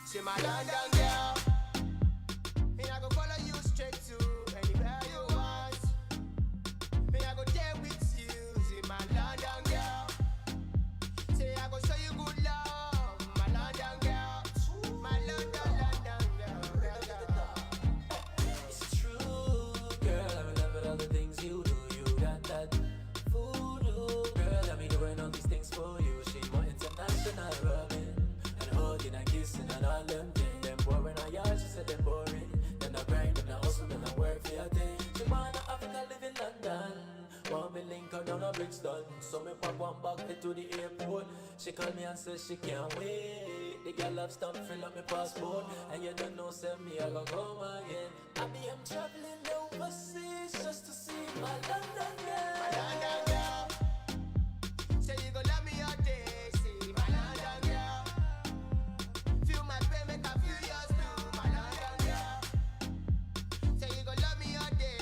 See my London girl, me I go follow you straight to anywhere you want. Me I go there with you. See my London girl, say I go show you good love. My London girl, my London girl. It's true, girl. I'm in love with all the things you do. You got that voodoo, girl. Let me doing all these things for you. She more international, rubbing and hugging and kissing and all them things. Them boring on yours, she said them boring. Then I grind, then I hustle, then I work for your thing. She wanna Africa, live in London. Want me link her down a Brixton. So me pop one back head to the airport. She call me and says she can't wait. The girl have stamp fill up my passport. And you don't know, send me, I go come again. I be I'm traveling overseas just to see my London girl. My London girl, say you gon' love me all day. See my London girl, feel my pain, make I feel yours too. My London girl, say you gon' love me all day.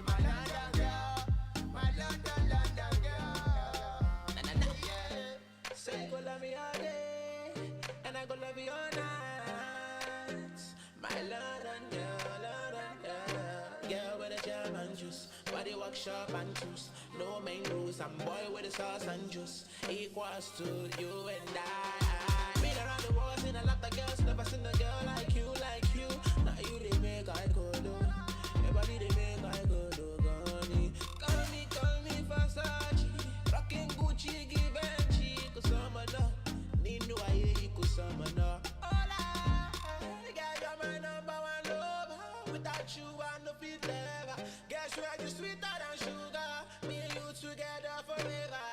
My London girl, my London girl. Na na na yeah. Say you gon' love me all day, and I gon' love you all night. My London girl, girl with a jam and juice, body workshop and juice. No main rules, I'm boy with the sauce and juice. Equals to you and I. Been around the world, seen a lot of girls, never seen a girl like you, like you. Now you they make I go do, everybody they make I go do. Call me Versace, rocking Gucci, give Benji, Kusamana. Nino aye, Kusamana. Hola, girl, you're my number one lover. Without you, I no feel never. Guess where you sweeter than sugar. Me and you together forever.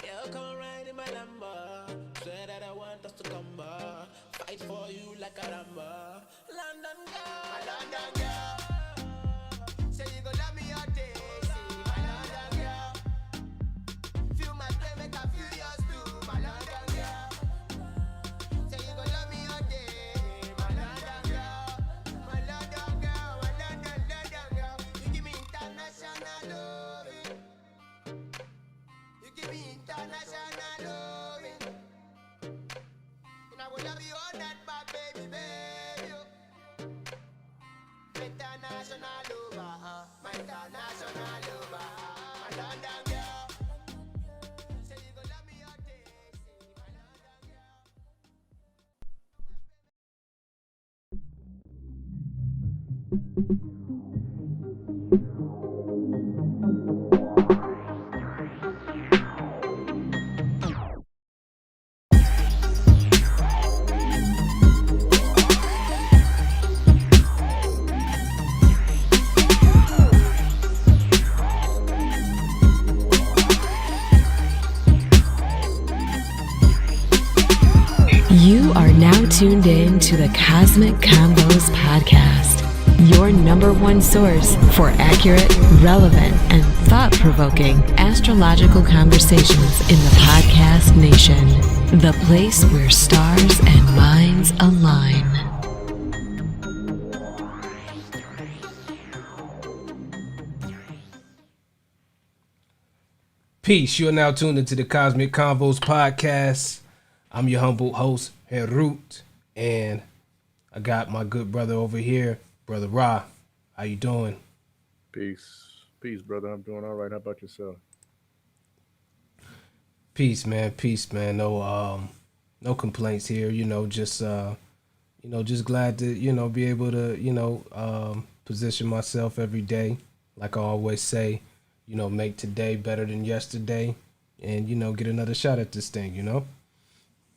Girl, come ride in my Lambo. Swear that I want us to come back. Fight for you like a Rambo. London girl, my London girl. Say you gon' love me all day. See my London girl, feel my pain, make I feel yours too. My London girl, say you gon' love me all day. My London girl, my London girl, my London girl. You give me international loving. You give me international loving. And I will love you all night, my baby, baby. International lover, my international lover, my London girl. Say you gon' love me all day. See my London girl. You are now tuned in to the Cosmic Convos podcast, your number one source for accurate, relevant, and thought-provoking astrological conversations in the podcast nation, the place where stars and minds align. Peace. You are now tuned into the Cosmic Convos podcast. I'm your humble host, Herut, and I got my good brother over here, Brother Ra. How you doing? Peace, brother. I'm doing all right. How about yourself? Peace, man. No complaints here. Just glad to be able to position myself every day, like I always say. Make today better than yesterday, and get another shot at this thing.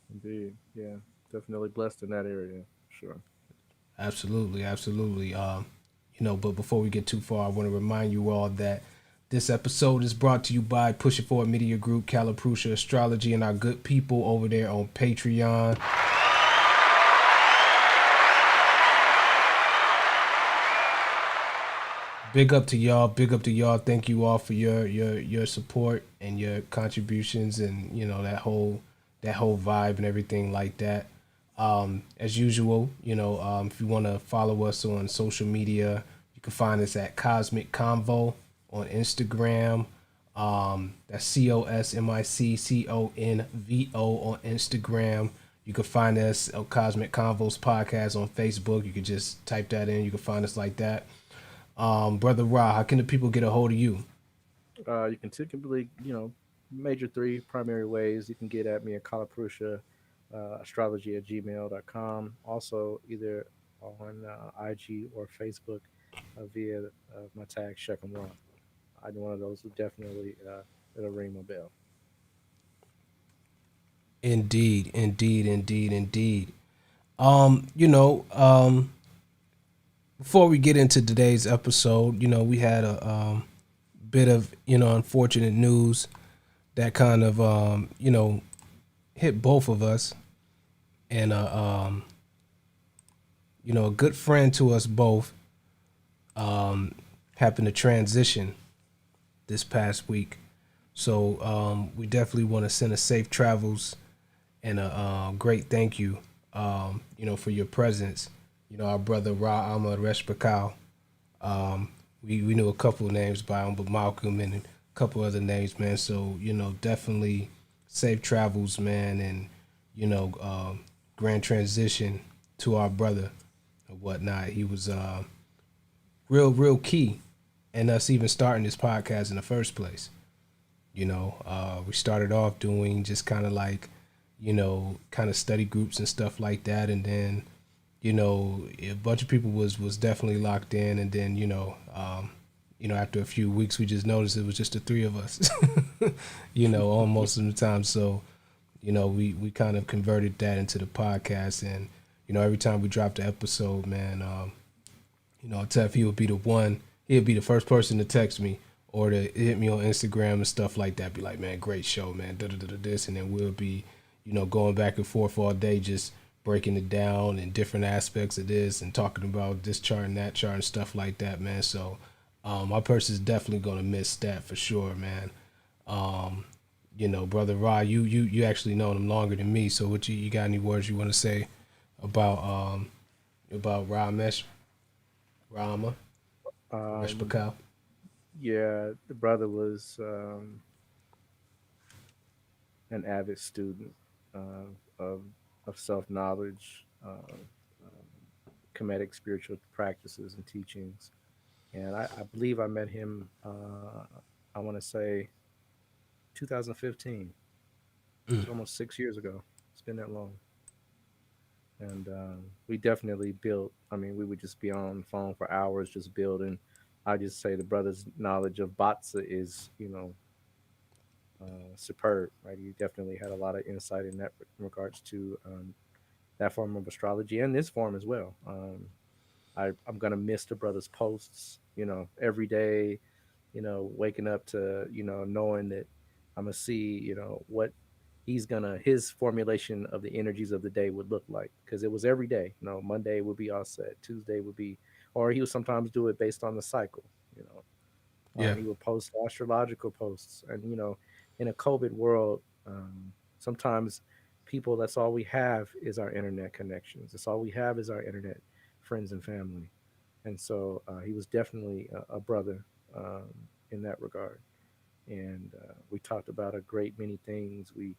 Indeed, yeah, definitely blessed in that area. Sure. Absolutely. But before we get too far, I want to remind you all that this episode is brought to you by Push It Forward Media Group, Caliprucia Astrology, and our good people over there on Patreon. Big up to y'all. Thank you all for your support and your contributions, and that whole vibe and everything like that. As usual, if you want to follow us on social media, you can find us at Cosmic Convo on Instagram. That's CosmicConvo on Instagram. You can find us on Cosmic Convos Podcast on Facebook. You can just type that in. You can find us like that. Brother Ra, how can the people get a hold of you? You can typically, major three primary ways you can get at me at Kalaprusha, astrology at gmail.com. Also, either on IG or Facebook via my tag Shekam Ra. Either one of those will definitely it'll ring my bell. Indeed, indeed, indeed, indeed. Before we get into today's episode, we had a bit of unfortunate news that kind of hit both of us, and a good friend to us both happened to transition this past week. So we definitely want to send a safe travels and a great thank you, for your presence. Our brother Ra Ahmad Reshbakal. We knew a couple of names by him, but Malcolm and a couple other names, man. So definitely safe travels, man, and grand transition to our brother and whatnot. He was real key in us even starting this podcast in the first place. We started off doing just kind of like, kind of study groups and stuff like that, and then a bunch of people was definitely locked in, and then after a few weeks we just noticed it was just the three of us, almost of the time. So we kind of converted that into the podcast, and every time we dropped an episode, man, Tef, he would be the one. He'd be the first person to text me or to hit me on Instagram and stuff like that. Be like, man, great show, man. This, and then we'll be, going back and forth all day, just breaking it down and different aspects of this and talking about this chart and that chart and stuff like that, man. So, my person's definitely gonna miss that for sure, man. Brother Ra, you actually known him longer than me. So, what you got any words you want to say about Ramesh? Rama, Um, Reshbakal. yeah, the brother was an avid student of self knowledge, Kemetic spiritual practices and teachings. And I believe I met him, I want to say 2015. It's almost 6 years ago. It's been that long. And we definitely built, I mean, we would just be on the phone for hours just building. I just say the brother's knowledge of Batsa is, superb, right? He definitely had a lot of insight in that in regards to that form of astrology and this form as well. I'm gonna miss the brother's posts, every day, waking up to, knowing that I'm gonna see, what his formulation of the energies of the day would look like. Because it was every day. Monday would be all set, Tuesday would be, or he would sometimes do it based on the cycle, you know. Yeah, He would post astrological posts, and in a COVID world, sometimes people, that's all we have is our internet connections. That's all we have is our internet friends and family. And so he was definitely a brother in that regard. And we talked about a great many things. We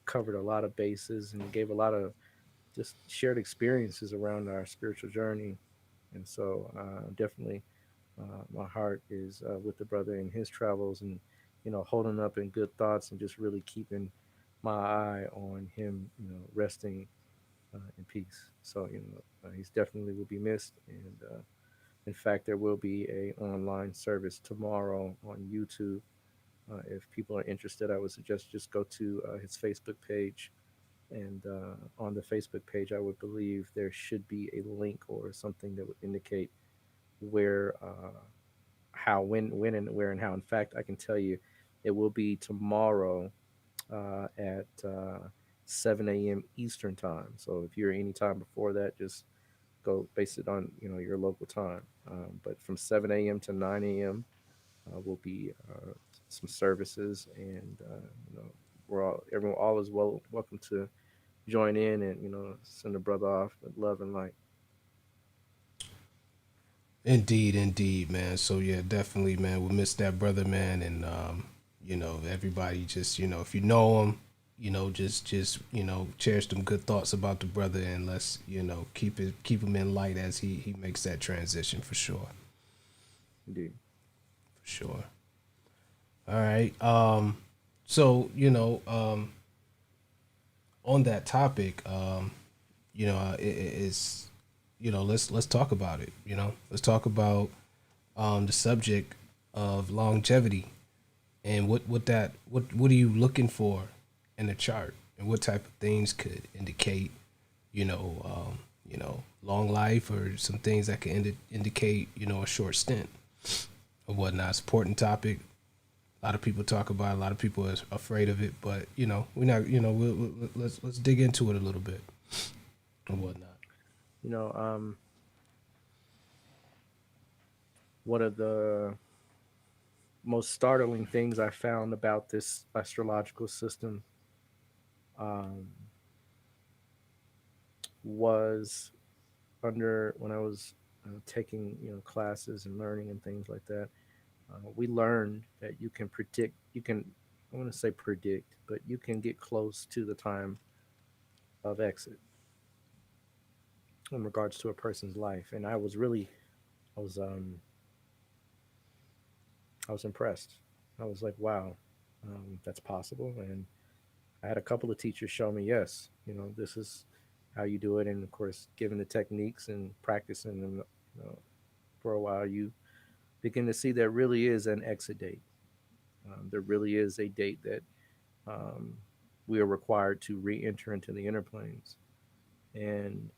covered a lot of bases and gave a lot of just shared experiences around our spiritual journey. And so definitely my heart is with the brother in his travels, and holding up in good thoughts and just really keeping my eye on him, resting in peace. So he's definitely will be missed. And in fact, there will be a online service tomorrow on YouTube. If people are interested, I would suggest just go to his Facebook page. And on the Facebook page, I would believe there should be a link or something that would indicate where, how, when, and where, and how. In fact, I can tell you, it will be tomorrow at 7 a.m. Eastern time. So if you're any time before that, just go base it on your local time. But from 7 a.m. to 9 a.m. Will be some services, and we're everyone all is welcome to join in and send a brother off with love and light. Indeed, indeed, man. So yeah, definitely, man. We miss that brother, man, and everybody just, if you know him, just cherish them good thoughts about the brother, and let's, keep him in light as he makes that transition for sure, Indeed. for sure. All right. So on that topic, it's, let's talk about it. Let's talk about the subject of longevity and what are you looking for in a chart, and what type of things could indicate, long life, or some things that could indicate, a short stint or whatnot. It's an important topic. A lot of people talk about it. A lot of people are afraid of it, but we're not. Let's dig into it a little bit and whatnot. You know, one of the most startling things I found about this astrological system um, was under when I was taking classes and learning and things like that. We learned that you can predict. You can I want to say predict, but you can get close to the time of exit in regards to a person's life. And I was um, I was impressed. I was like, wow, that's possible. And I had a couple of teachers show me, yes, this is how you do it. And of course, given the techniques and practicing them for a while, you begin to see there really is an exit date. There really is a date that um, we are required to re-enter into the inner planes. And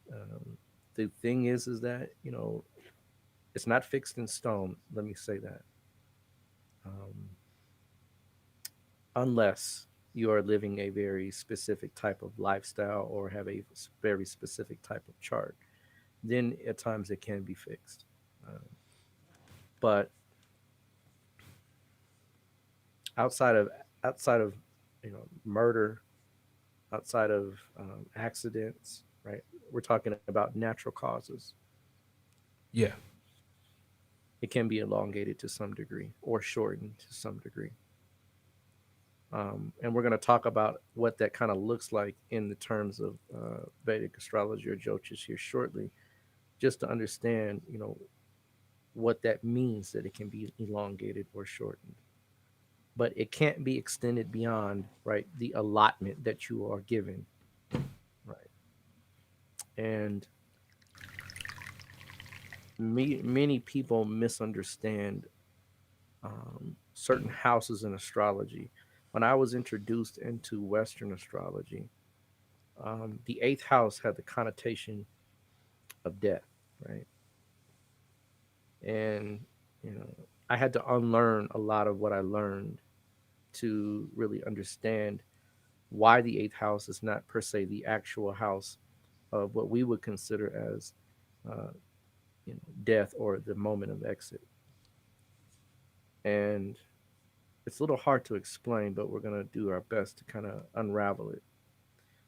the thing is that it's not fixed in stone. Let me say that, um, unless you are living a very specific type of lifestyle or have a very specific type of chart, then at times it can be fixed. But outside of outside of murder, outside of accidents, right? We're talking about natural causes. Yeah. It can be elongated to some degree or shortened to some degree. And we're going to talk about what that kind of looks like in the terms of Vedic astrology or Jyotish here shortly, just to understand, what that means that it can be elongated or shortened. But it can't be extended beyond, right, the allotment that you are given, right? And many people misunderstand certain houses in astrology. When I was introduced into Western astrology, the eighth house had the connotation of death, right? And I had to unlearn a lot of what I learned to really understand why the eighth house is not per se the actual house of what we would consider as uh, death or the moment of exit. And it's a little hard to explain, but we're going to do our best to kind of unravel it.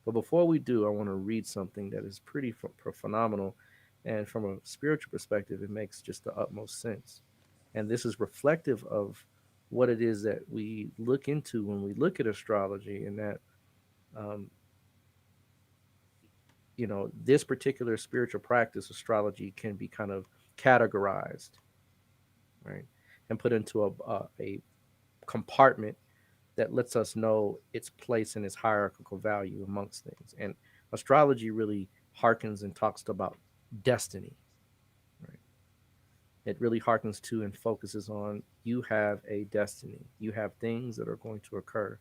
But before we do, I want to read something that is pretty phenomenal. And from a spiritual perspective, it makes just the utmost sense. And this is reflective of what it is that we look into when we look at astrology, and that, um, this particular spiritual practice, astrology, can be kind of categorized, right? And put into a compartment that lets us know its place and its hierarchical value amongst things. And astrology really harkens and talks about destiny, right? It really harkens to and focuses on you have a destiny. You have things that are going to occur.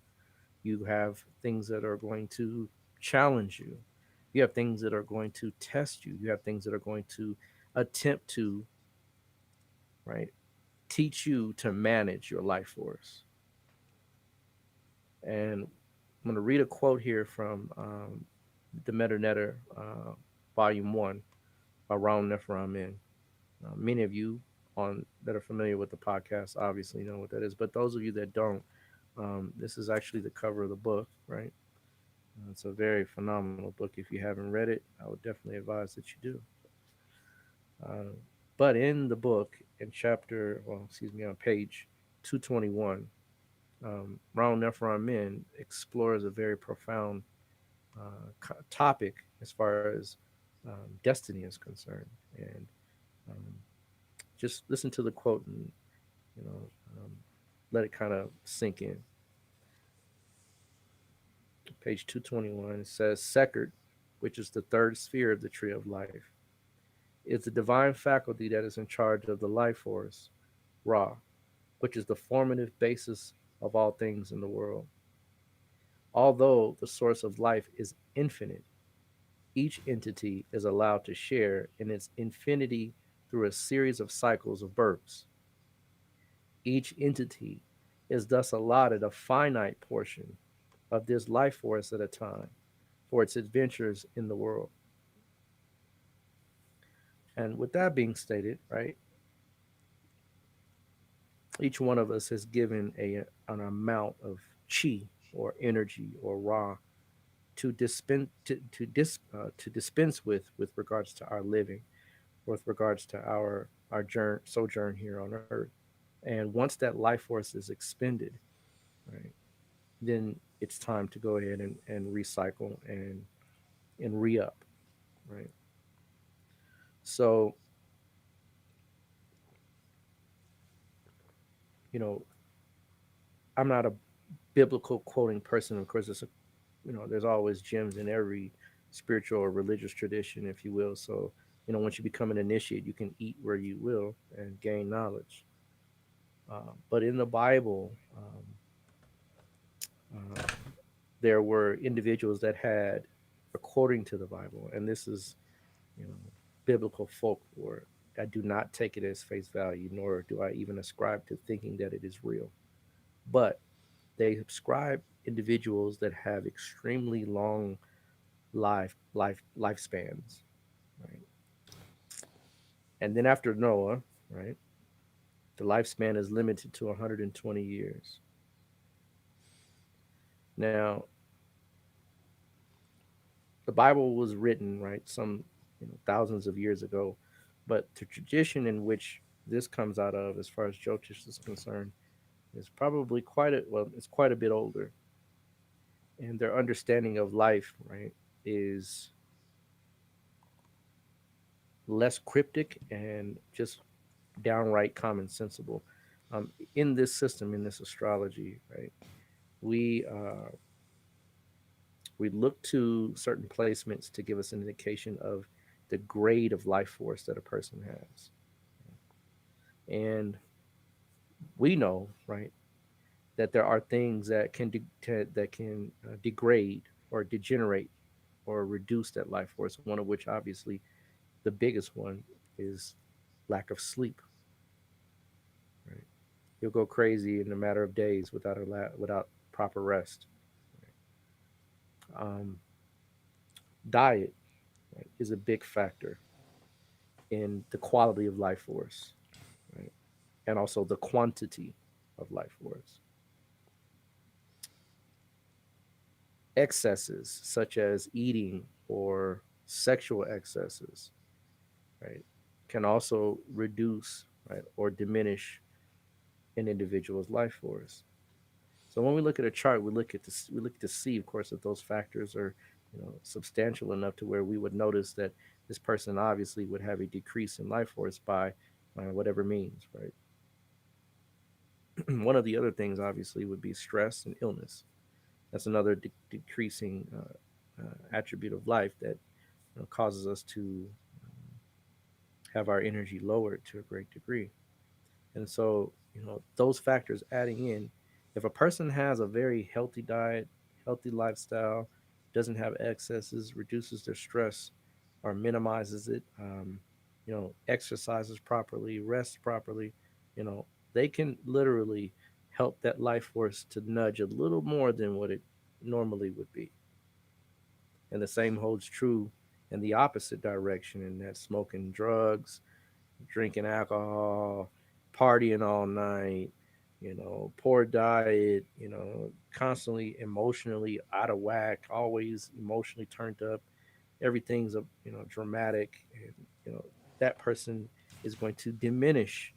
You have things that are going to challenge you. You have things that are going to test you. You have things that are going to attempt to, right, teach you to manage your life force. And I'm going to read a quote here from the Metanetter, Volume 1, Around Nephraim. Many of you on that are familiar with the podcast obviously know what that is, but those of you that don't, this is actually the cover of the book, right? It's a very phenomenal book. If you haven't read it, I would definitely advise that you do. Uh, But in the book, in chapter, well, excuse me, on page 221, Ron Nephron Men explores a very profound topic as far as destiny is concerned. And um, just listen to the quote and, you know, um, let it kind of sink in. Page 221, it says, Sekert, which is the third sphere of the tree of life, is the divine faculty that is in charge of the life force, Ra, which is the formative basis of all things in the world. Although the source of life is infinite, each entity is allowed to share in its infinity through a series of cycles of births. Each entity is thus allotted a finite portion of this life force at a time for its adventures in the world. And with that being stated, right, each one of us has given an amount of chi or energy or ra to dispense with regards to our living, with regards to our sojourn here on earth. And once that life force is expended, right, then it's time to go ahead and recycle and re-up, right? So, you know, I'm not a biblical quoting person. Of course, there's always gems in every spiritual or religious tradition, if you will. So, once you become an initiate, you can eat where you will and gain knowledge. But in the Bible, uh, there were individuals that had, according to the Bible, and this is, you know, biblical folklore. I do not take it as face value, nor do I even ascribe to thinking that it is real. But they ascribe individuals that have extremely long lifespans, right? And then after Noah, right, the lifespan is limited to 120 years. Now, the Bible was written, right, some thousands of years ago, but the tradition in which this comes out of, as far as Jyotish is concerned, is probably it's quite a bit older, and their understanding of life, right, is less cryptic and just downright common sensible. In this system, in this astrology, right, we we look to certain placements to give us an indication of the grade of life force that a person has, and we know, right, that there are things that can degrade or degenerate or reduce that life force. One of which, obviously, the biggest one is lack of sleep. Right, you'll go crazy in a matter of days without proper rest. Um, Diet, right, is a big factor in the quality of life force, right, and also the quantity of life force. Excesses such as eating or sexual excesses, right, can also reduce, right, or diminish an individual's life force. So when we look at a chart, we look to see, of course, if those factors are, substantial enough to where we would notice that this person obviously would have a decrease in life force by whatever means, right? One of the other things, obviously, would be stress and illness. That's another decreasing attribute of life that causes us to have our energy lowered to a great degree. And so, those factors adding in, if a person has a very healthy diet, healthy lifestyle, doesn't have excesses, reduces their stress or minimizes it, exercises properly, rests properly, you know, they can literally help that life force to nudge a little more than what it normally would be. And the same holds true in the opposite direction, in that smoking drugs, drinking alcohol, partying all night, poor diet, constantly emotionally out of whack, always emotionally turned up. Everything's dramatic, and that person is going to diminish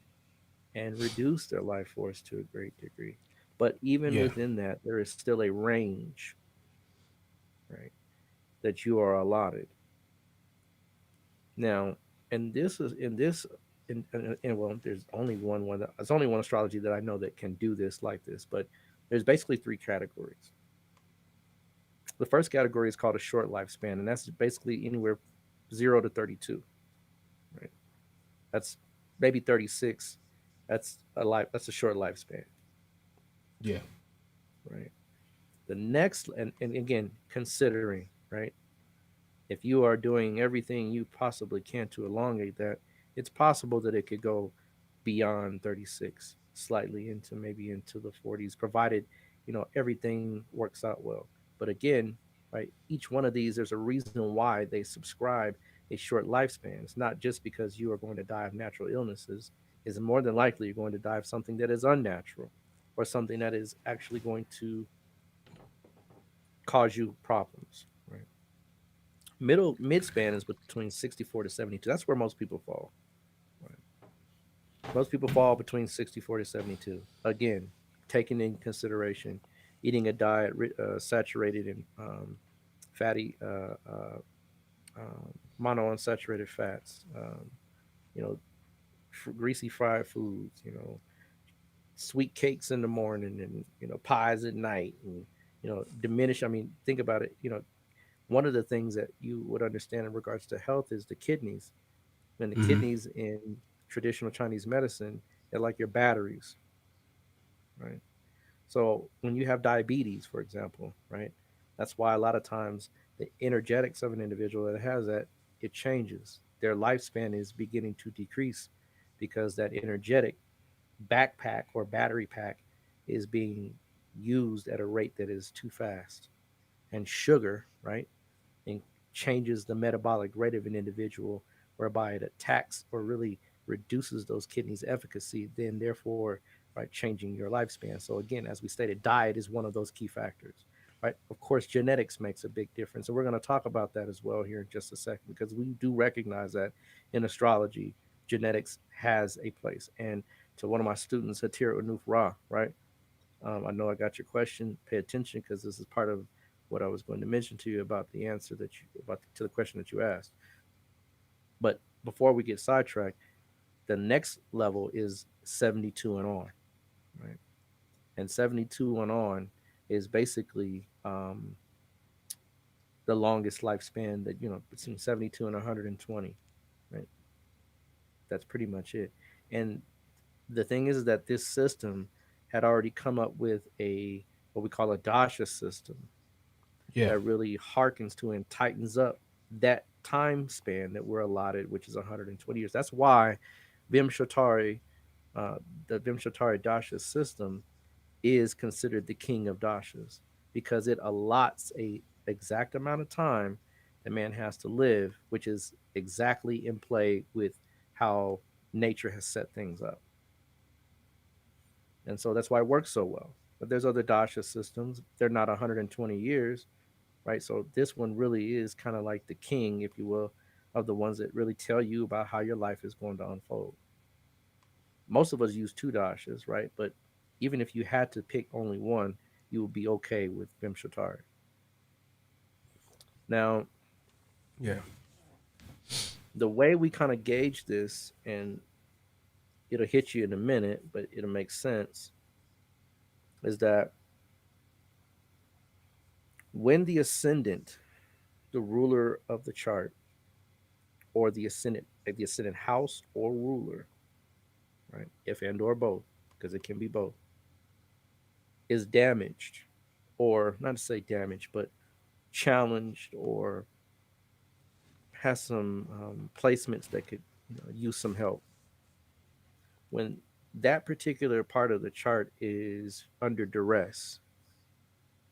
and reduce their life force to a great degree. But even Yeah. within that, there is still a range, right, that you are allotted. Now, and this is in this, well, there's only one that there's only one astrology that I know that can do this like this, but there's basically three categories. The first category is called a short lifespan, and that's basically anywhere 0 to 32, right? That's maybe 36. That's a short lifespan, Yeah. right? The next, and again, considering, right, if you are doing everything you possibly can to elongate that, it's possible that it could go beyond 36, slightly into maybe into the 40s, provided, everything works out well. But again, right, each one of these, there's a reason why they subscribe a short lifespan. It's not just because you are going to die of natural illnesses. It's more than likely you're going to die of something that is unnatural or something that is actually going to cause you problems, right? Mid span is between 64 to 72. That's where most people fall. Right? Most people fall between 64 to 72. Again, taking in consideration eating a diet saturated in fatty, monounsaturated fats, you know, greasy fried foods, sweet cakes in the morning and, pies at night and, diminish. I mean, think about it. One of the things that you would understand in regards to health is the kidneys. And the Mm-hmm. kidneys in traditional Chinese medicine, they're like your batteries, right? So when you have diabetes, for example, right, that's why a lot of times the energetics of an individual that has that, it changes. Their lifespan is beginning to decrease because that energetic backpack or battery pack is being used at a rate that is too fast. And sugar, right, and changes the metabolic rate of an individual, whereby it attacks or really reduces those kidneys' efficacy, then therefore, right, changing your lifespan. So again, as we stated, diet is one of those key factors. Right. Of course, genetics makes a big difference. And we're going to talk about that as well here in just a second, because we do recognize that in astrology, genetics has a place. And to one of my students, Hatir Unuf Ra, right? I know I got your question. Pay attention because this is part of what I was going to mention to you about the answer to the question that you asked. But before we get sidetracked, the next level is 72 and on, right? And 72 and on is basically the longest lifespan that, between 72 and 120, right? That's pretty much it. And the thing is that this system had already come up with a what we call a dasha system Yeah. that really harkens to and tightens up that time span that we're allotted, which is 120 years. That's why Vimshatari, the Vimshatari Dasha system, is considered the king of dashas because it allots a exact amount of time that man has to live, which is exactly in play with how nature has set things up. And so that's why it works so well. But there's other dasha systems; they're not 120 years, right? So this one really is kind of like the king, if you will, of the ones that really tell you about how your life is going to unfold. Most of us use two dashas, right? But even if you had to pick only one, you would be okay with Vimshatari. Now, Yeah. the way we kind of gauge this, and it'll hit you in a minute, but it'll make sense, is that when the ascendant, the ruler of the chart, or the ascendant house or ruler, right? If and or both, because it can be both, is damaged, or not to say damaged, but challenged, or has some placements that could use some help. When that particular part of the chart is under duress,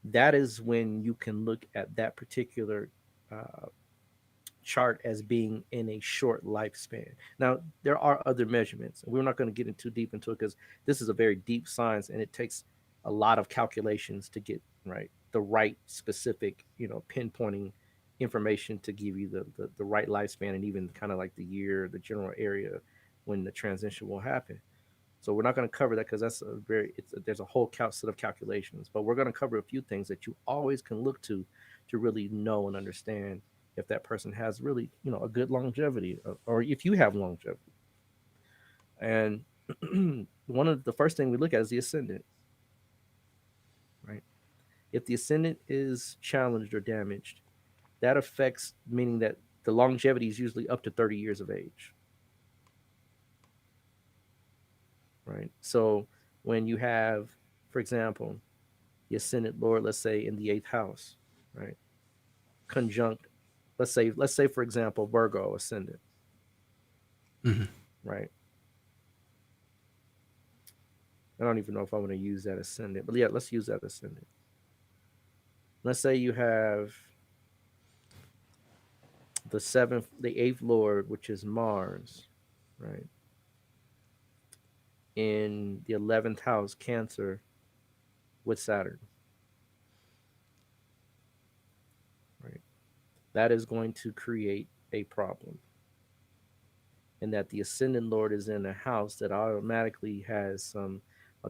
that is when you can look at that particular uh, chart as being in a short lifespan. Now, there are other measurements, and we're not going to get in too deep into it because this is a very deep science and it takes a lot of calculations to get the right specific, pinpointing information to give you the right lifespan and even kind of like the year, the general area when the transition will happen. So we're not going to cover that because that's there's a whole set of calculations. But we're going to cover a few things that you always can look to really know and understand if that person has really, a good longevity, or if you have longevity. And one of the first thing we look at is the ascendant, right? If the ascendant is challenged or damaged, that affects, meaning that the longevity is usually up to 30 years of age, right? So when you have, for example, the ascendant lord, let's say in the eighth house, right, conjunct, let's say for example, Virgo ascendant, Hmm. right? I don't even know if I want to use that ascendant, but yeah, let's use that ascendant. Let's say you have the eighth lord, which is Mars, right, in the 11th house, Cancer, with Saturn, right? That is going to create a problem. And that the ascendant lord is in a house that automatically has some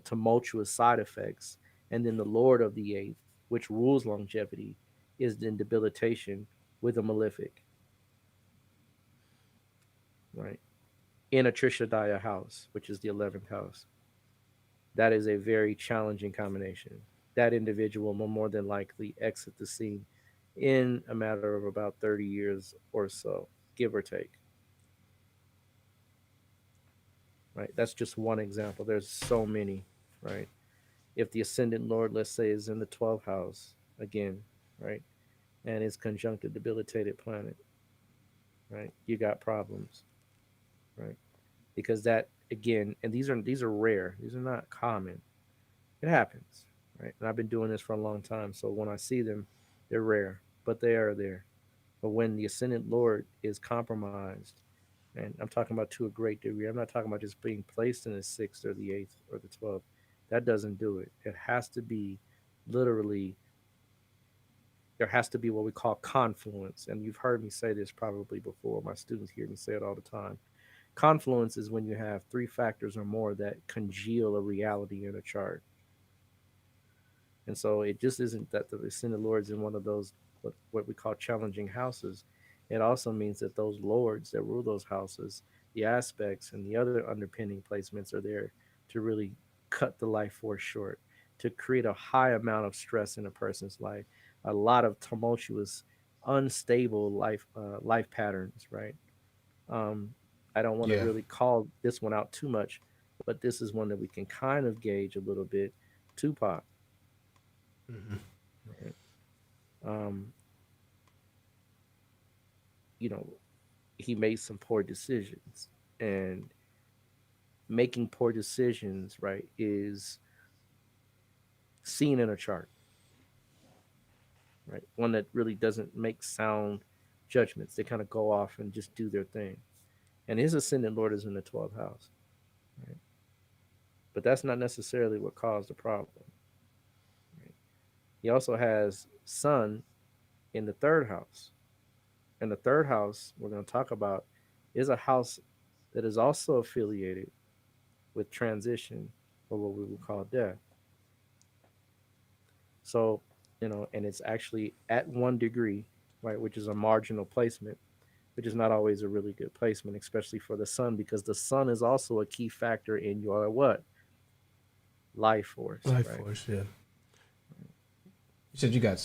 tumultuous side effects. And then the lord of the eighth, which rules longevity, is in debilitation with a malefic, right? In a Trisha house, which is the 11th house. That is a very challenging combination. That individual will more than likely exit the scene in a matter of about 30 years or so, give or take. Right? That's just one example. There's so many, right? If the ascendant lord, let's say, is in the 12th house, again, right, and is conjunct a debilitated planet, right, you got problems, right? Because that, again, and these are rare. These are not common. It happens, right? And I've been doing this for a long time, so when I see them, they're rare, but they are there. But when the ascendant lord is compromised, and I'm talking about to a great degree, I'm not talking about just being placed in the sixth or the eighth or the 12th. That doesn't do it. It has to be literally, there has to be what we call confluence. And you've heard me say this probably before. My students hear me say it all the time. Confluence is when you have three factors or more that congeal a reality in a chart. And so it just isn't that the ascendant lords in one of those what we call challenging houses. It also means that those lords that rule those houses, the aspects and the other underpinning placements are there to really cut the life force short, to create a high amount of stress in a person's life, a lot of tumultuous, unstable life patterns, right? Um, I don't want to Yeah. really call this one out too much, but this is one that we can kind of gauge a little bit. Tupac, Hmm. right? Um, you know, he made some poor decisions, and making poor decisions, right, is seen in a chart, right? One that really doesn't make sound judgments. They kind of go off and just do their thing. And his ascendant lord is in the 12th house, right? But that's not necessarily what caused the problem, right? He also has sun in the third house. And the third house we're going to talk about is a house that is also affiliated with transition, or what we would call death. So, and it's actually at 1 degree, right, which is a marginal placement, which is not always a really good placement, especially for the sun, because the sun is also a key factor in your what? Life force, Life right? force. Yeah. You said you got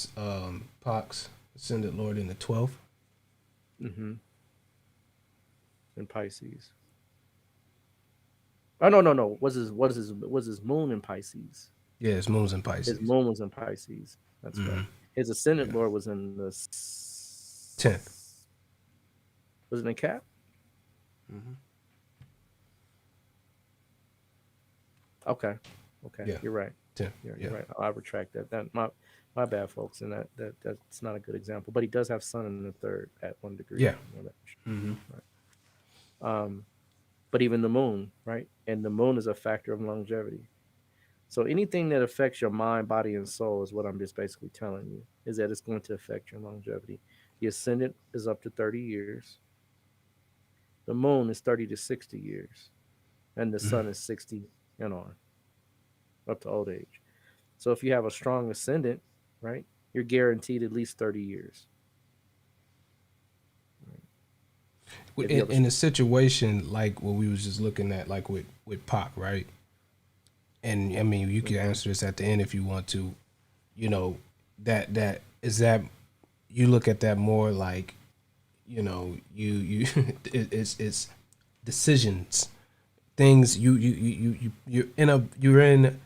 Pox ascendant lord in the 12th. Mm-hmm. In Pisces. Oh, no, no, no. Was his moon in Pisces? Yeah, his moon's in His Pisces. moon was in Pisces. That's right. Hmm. His ascendant Yeah. lord was in the 10th. was it in Cap? Hmm. Okay. Okay. Yeah. You're right. 10th. You're Yeah. right. I retract that. My bad, folks. And that's not a good example. But he does have sun in the third at 1 degree. Yeah. Hmm. Right. Um, but even the moon, right? And the moon is a factor of longevity. So anything that affects your mind, body, and soul is what I'm just basically telling you, is that it's going to affect your longevity. The ascendant is up to 30 years. The moon is 30 to 60 years, and the Mm. sun is 60 and on, up to old age. So if you have a strong ascendant, right, you're guaranteed at least 30 years. Right? If you have a In a situation like what we was just looking at, like with Pac, right? And I mean, you can Mhm. answer this at the end if you want to. You know, that is that you look at that more like, you it's decisions, things you're in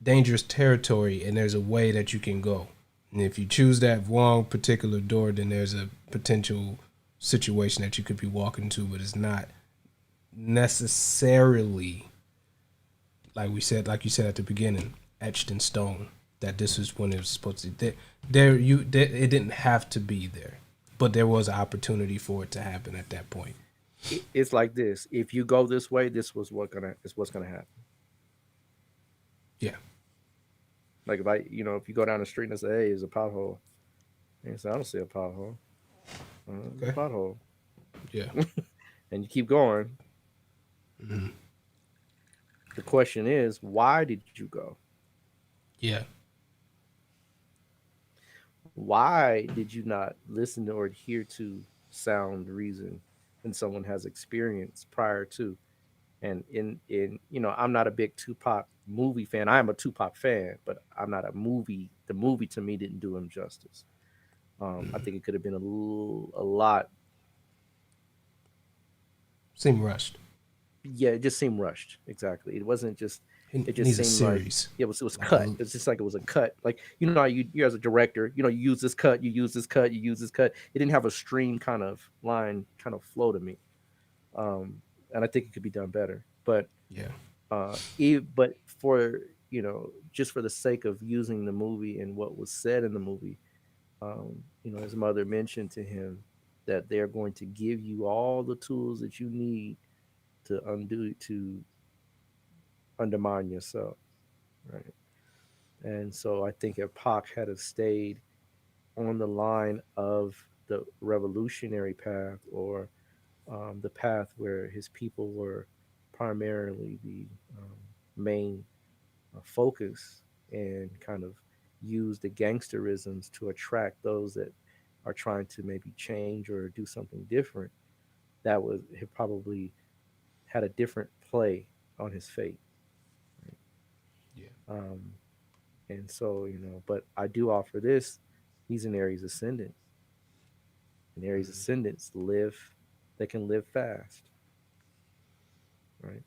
dangerous territory, and there's a way that you can go. And if you choose that wrong particular door, then there's a potential situation that you could be walking into, but it's not necessarily, like you said at the beginning, etched in stone that this is when it was supposed to. It didn't have to be there, but there was an opportunity for it to happen at that point. It's like this: if you go this way, this what's gonna happen. Yeah. Like if I, if you go down the street and say, "Hey, there's a pothole," and you say, "I don't see a pothole. There's a Okay. pothole," Yeah. and you keep going. Hmm. The question is, why did you go? Yeah. Why did you not listen to or adhere to sound reason and someone has experience prior to? And I'm not a big Tupac movie fan. I am a Tupac fan, but I'm not a movie. The movie to me didn't do him justice. I think it could have been a lot. Seemed rushed. Yeah, it just seemed rushed. Exactly. It wasn't just. It He just needs a seemed like series. it was Like cut. It's just like it was a cut. Like how you as a director, you use this cut, you use this cut, you use this cut. It didn't have a stream kind of line kind of flow to me. And I think it could be done better. Yeah. But for just for the sake of using the movie and what was said in the movie, his mother mentioned to him that they're going to give you all the tools that you need to undermine yourself, right? And so I think if Pac had have stayed on the line of the revolutionary path, or the path where his people were primarily the main focus, and kind of use the gangsterisms to attract those that are trying to maybe change or do something different, that would have probably had a different play on his fate. Right? Yeah. Um, and so, but I do offer this. He's an Aries ascendant, and Aries ascendants they can live fast, right?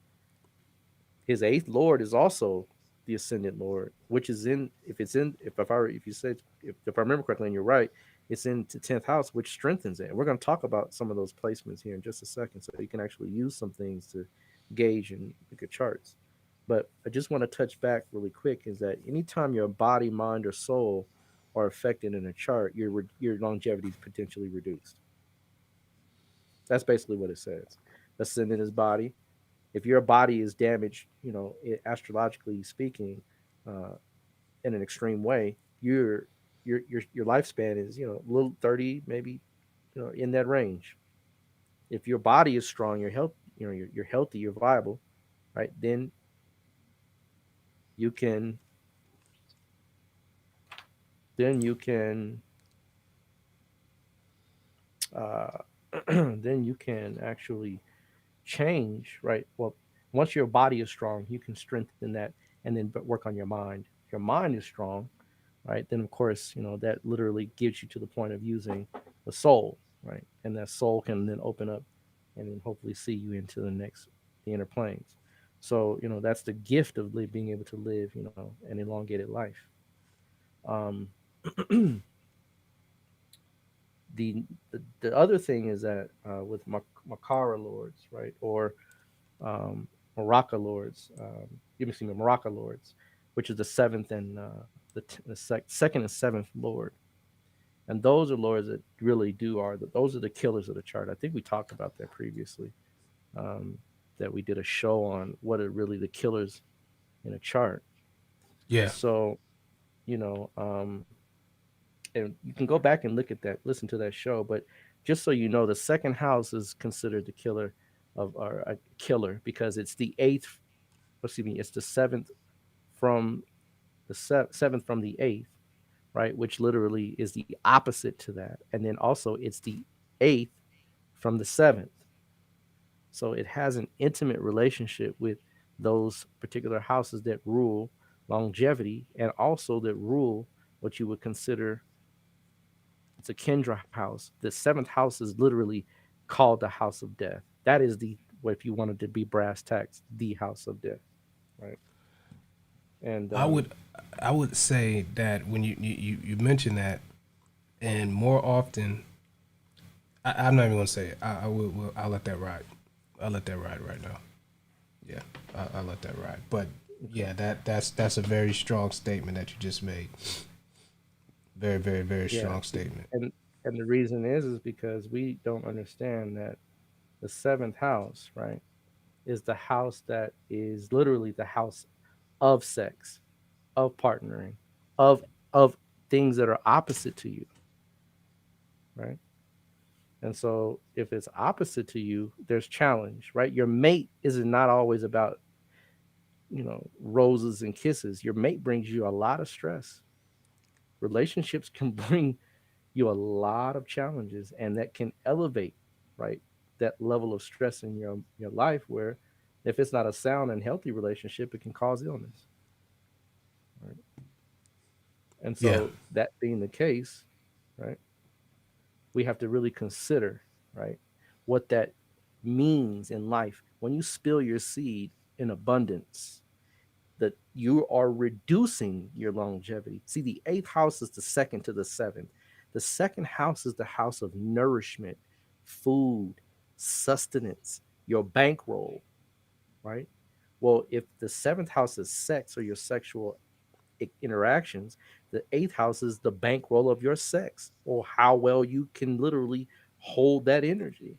His eighth lord is also the ascendant lord, which is in if it's in if you said if I remember correctly, and you're right, it's in the 10th house, which strengthens it. And we're going to talk about some of those placements here in just a second, so you can actually use some things to gauge and look at charts. But I just want to touch back really quick is that anytime your body, mind, or soul are affected in a chart, your longevity is potentially reduced. That's basically what it says. Ascendant is body. If your body is damaged, astrologically speaking, uh, in an extreme way, your lifespan is little 30, maybe in that range. If your body is strong, you're healthy, you're viable, right? You can you can uh, then you can actually change, right? Well, once your body is strong, you can strengthen that, and then work on your mind. If your mind is strong, right, then of course, that literally gives you to the point of using the soul, right? And that soul can then open up and then hopefully see you into the inner planes. So, that's the gift of being able to live, an elongated life. Um, the other thing is that with Makara lords, right, or Maraca lords, give me some Maraca lords, which is the seventh and second and seventh lord, and those are lords that really those are the killers of the chart. I think we talked about that previously. Um, that we did a show on what are really the killers in a chart. Yeah. So you know, and you can go back and look at that, listen to that show. But just so you know, the second house is considered the killer. of or a killer, because it's the eighth, excuse me, it's the seventh from the seventh from the eighth, right? Which literally is the opposite to that. And then also it's the eighth from the seventh. So it has an intimate relationship with those particular houses that rule longevity, and also that rule what you would consider, it's a Kendra house. The seventh house is literally called the house of death. That is the, what, if you wanted to be brass tacks, the house of death, right? And I would I would say that when you mention that, and more often, I'm not even gonna say it. I'll let that ride. I'll let that ride right now. Yeah, I'll let that ride. But yeah, that's a very strong statement that you just made. Very, very, very yeah, strong statement. and the reason is because we don't understand that the seventh house, right, is the house that is literally the house of sex, of partnering, of of things that are opposite to you, right? And so if it's opposite to you, there's challenge, right? Your mate is not always about, roses and kisses. Your mate brings you a lot of stress. Relationships can bring you a lot of challenges, and that can elevate, right, that level of stress in your life, where if it's not a sound and healthy relationship, it can cause illness, right? And Yeah, so that being the case, right, we have to really consider, right, what that means in life. When you spill your seed in abundance, that you are reducing your longevity. See, the eighth house is the second to the seventh. The second house is the house of nourishment, food, sustenance, your bankroll, right? Well, if the seventh house is sex, or your sexual interactions, the eighth house is the bankroll of your sex, or how well you can literally hold that energy,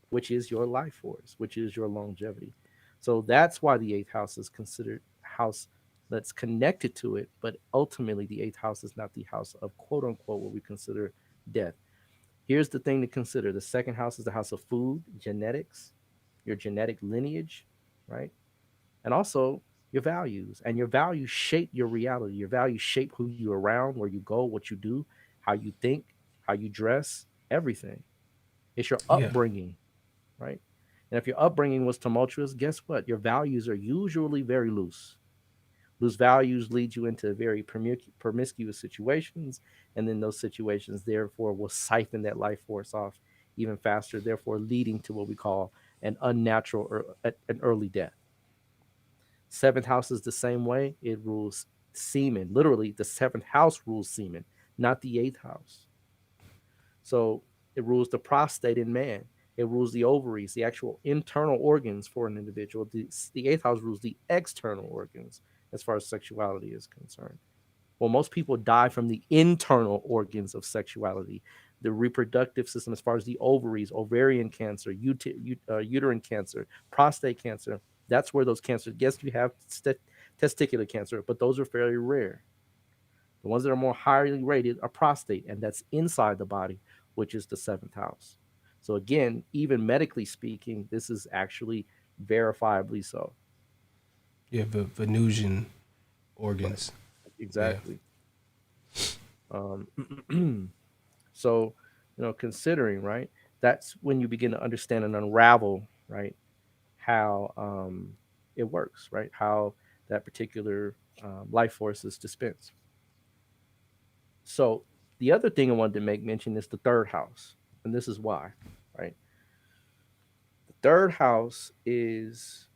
which is your life force, which is your longevity. So that's why the eighth house is considered house that's connected to it, but ultimately the eighth house is not the house of quote unquote what we consider death. Here's the thing to consider: the second house is the house of food, genetics, your genetic lineage, right? And also your values. And your values shape your reality. Your values shape who you're around, where you go, what you do, how you think, how you dress, everything. It's your yeah, upbringing, right? And if your upbringing was tumultuous, guess what? Your values are usually very loose. Loose values lead you into very promiscuous situations, and then those situations, therefore, will siphon that life force off even faster, therefore, leading to what we call an unnatural or an early death. Seventh house is the same way. It rules semen. Literally, the seventh house rules semen, not the eighth house. So it rules the prostate in man. It rules the ovaries, the actual internal organs for an individual. The eighth house rules the external organs as far as sexuality is concerned. Well, most people die from the internal organs of sexuality, the reproductive system, as far as the ovaries, ovarian cancer, uterine cancer, prostate cancer. That's where those cancers, yes, you have testicular cancer, but those are fairly rare. The ones that are more highly rated are prostate, and that's inside the body, which is the seventh house. So, again, even medically speaking, this is actually verifiably so. yeah. Venusian Right. organs. Yeah, Exactly. Um, so, considering, right, that's when you begin to understand and unravel, right, how it works, right, how that particular life force is dispensed. So the other thing I wanted to make mention is the third house, and this is why, right? The third house is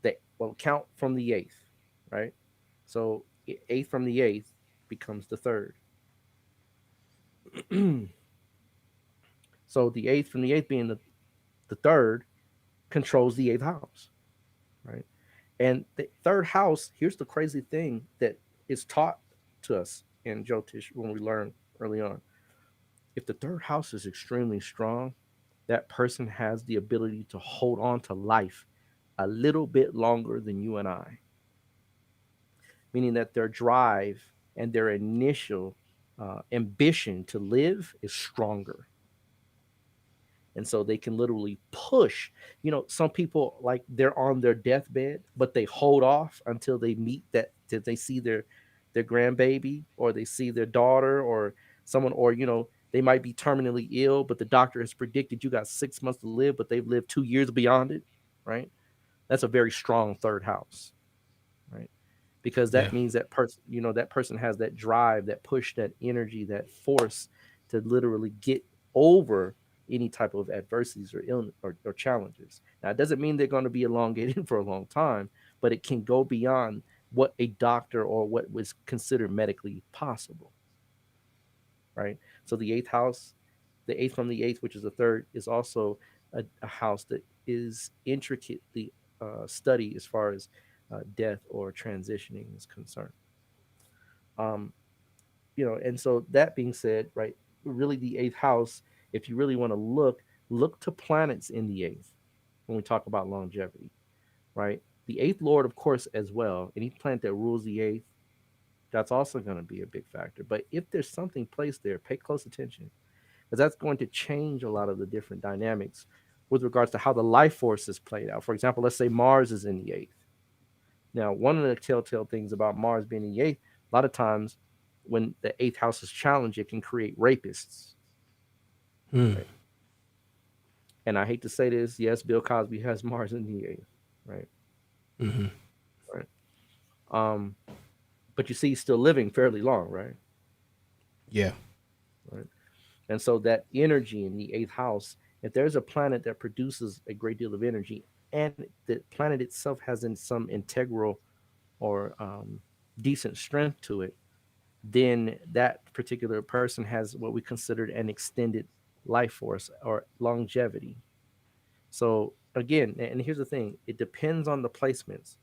the, well, count from the eighth, right? So eighth from the eighth becomes the third. So the eighth from the eighth being the third controls the eighth house, right? And the third house, here's the crazy thing that is taught to us in Jyotish when we learn early on. If the third house is extremely strong, that person has the ability to hold on to life a little bit longer than you and I, meaning that their drive and their initial ambition to live is stronger. And so they can literally push. Some people, like, they're on their deathbed, but they hold off until they meet that, till they see their grandbaby, or they see their daughter, or someone, or they might be terminally ill, but the doctor has predicted you got 6 months to live, but they've lived 2 years beyond it, right? That's a very strong third house, right? Because Yeah. that means that person, that person has that drive, that push, that energy, that force to literally get over any type of adversities or illness or challenges. Now, it doesn't mean they're going to be elongated for a long time, but it can go beyond what a doctor or what was considered medically possible, right? So the eighth house, the eighth from the eighth, which is the third, is also a house that is intricately studied as far as death or transitioning is concerned. Um, and so that being said, right, really the eighth house, if you really want to look to planets in the eighth when we talk about longevity, right? The eighth lord, of course, as well. Any planet that rules the eighth, that's also going to be a big factor. But if there's something placed there, pay close attention, because that's going to change a lot of the different dynamics with regards to how the life force is played out. For example, let's say Mars is in the eighth. Now, one of the telltale things about Mars being in the eighth, a lot of times when the eighth house is challenged, it can create rapists. Mm. Right? And I hate to say this, yes, Bill Cosby has Mars in the eighth, right? Mm-hmm. Right. But you see, he's still living fairly long, right? Yeah. Right. And so that energy in the eighth house, if there's a planet that produces a great deal of energy, and the planet itself has some integral or decent strength to it, then that particular person has what we considered an extended life force or longevity. So again, and here's the thing, it depends on the placements.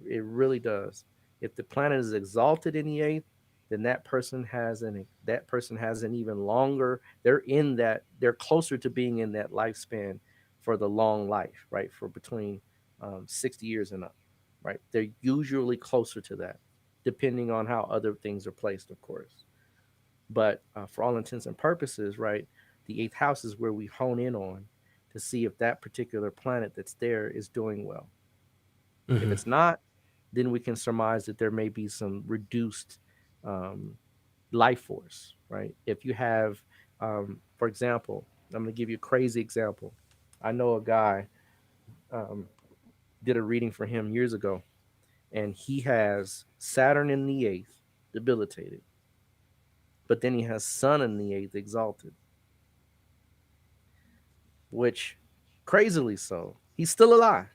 It really does. If the planet is exalted in the eighth, then that person has an even longer, they're closer to being in that lifespan for the long life, right? For between 60 years and up, right? They're usually closer to that, depending on how other things are placed, of course. But for all intents and purposes, right, the eighth house is where we hone in on to see if that particular planet that's there is doing well. If Mm-hmm. it's not, then we can surmise that there may be some reduced um, life force, right? If you have, for example, I'm going to give you a crazy example. I know a guy, um, did a reading for him years ago, and he has Saturn in the eighth, debilitated, but then he has Sun in the eighth, exalted, which crazily so, he's still alive,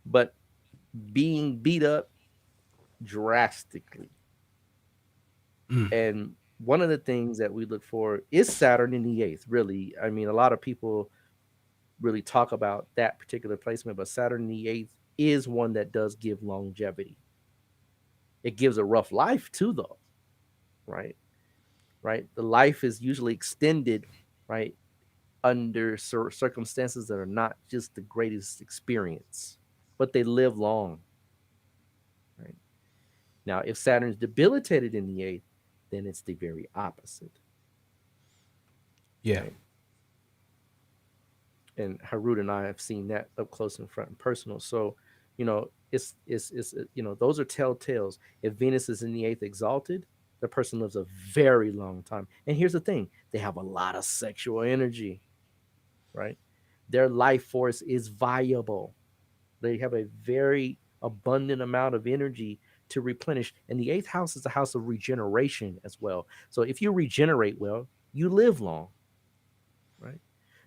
but being beat up drastically. Mm. And one of the things that we look for is Saturn in the eighth, really. I mean, a lot of people really talk about that particular placement, but Saturn in the eighth is one that does give longevity. It gives a rough life too, though, right? Right. The life is usually extended, right, under circumstances that are not just the greatest experience, but they live long, right? Now, if Saturn is debilitated in the eighth, then it's the very opposite, Yeah. right? And Harut and I have seen that up close and front and personal. So, those are telltales. If Venus is in the eighth exalted, the person lives a very long time. And here's the thing: they have a lot of sexual energy, right? Their life force is viable. They have a very abundant amount of energy to replenish. And the eighth house is a house of regeneration as well. So if you regenerate well, you live long, right?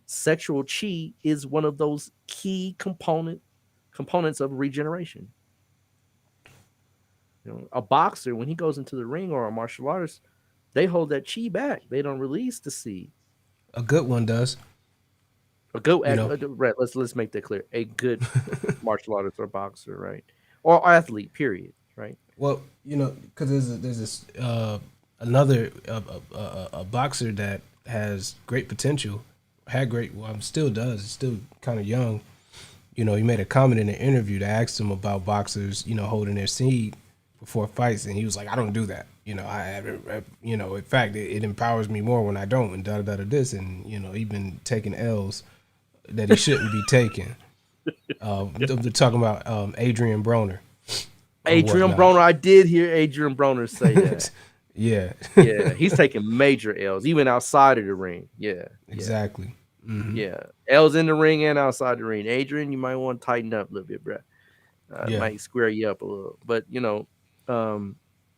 Sexual chi is one of those key components of regeneration. A boxer, when he goes into the ring, or a martial artist, they hold that chi back. They don't release the seed. A good one does. A good, You know. right? Let's make that clear. A good martial artist or boxer, right, or athlete, period, right? Well, because there's this another a boxer that has great potential, had great, well, still does, still kind of young. He made a comment in an interview that asked him about boxers, holding their seed before fights, and he was like, "I don't do that." I have, in fact, it empowers me more when I don't, and da da da this, and he been taking L's that he shouldn't be taking. They're talking about Adrian Broner or Adrian whatnot. Broner, I did hear Adrian Broner say that. Yeah, Yeah, he's taking major L's, even outside of the ring. Yeah, yeah, exactly. yeah. L's in the ring and outside the ring. Adrian, you might want to tighten up a little bit, bro. It Yeah, might square you up a little. But um,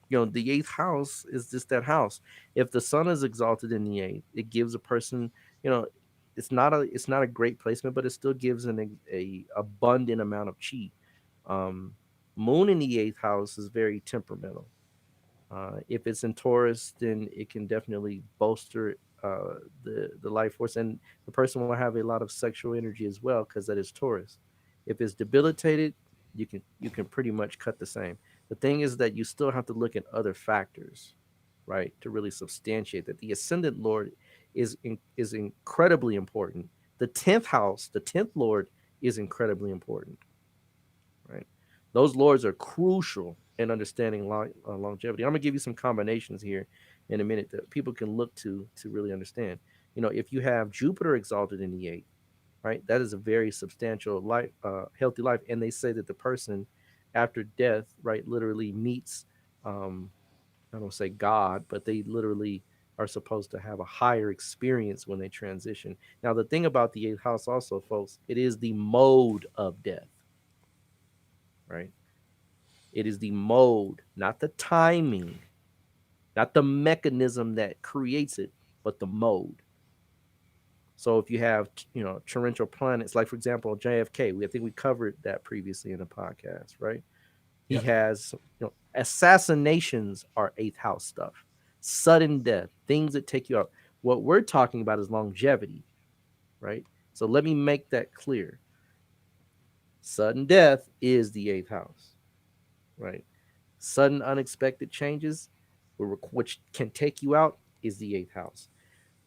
the eighth house is just that house. If the sun is exalted in the eighth, it gives a person, you know, it's not a great placement, but it still gives a abundant amount of chi. Um, Moon in the eighth house is very temperamental. If it's in Taurus, then it can definitely bolster the life force, and the person will have a lot of sexual energy as well because that is Taurus. If it's debilitated, you can pretty much cut the same. The thing is that you still have to look at other factors, right, to really substantiate that the ascendant lord is incredibly important. The 10th house, the 10th lord is incredibly important, right? Those lords are crucial in understanding longevity. I'm gonna give you some combinations here in a minute that people can look to really understand. If you have Jupiter exalted in the eighth, right, that is a very substantial life, healthy life, and they say that the person after death, right, literally meets, um, I don't say God, but they literally are supposed to have a higher experience when they transition. Now, the thing about the eighth house, also, folks, it is the mode of death, right? It is the mode, not the timing, not the mechanism that creates it, but the mode. So if you have, torrential planets, like for example, JFK, I think we covered that previously in the podcast, right? He yep, has, assassinations are eighth house stuff, sudden death, things that take you out. What we're talking about is longevity, right? So let me make that clear. Sudden death is the eighth house, right? Sudden unexpected changes, which can take you out, is the eighth house.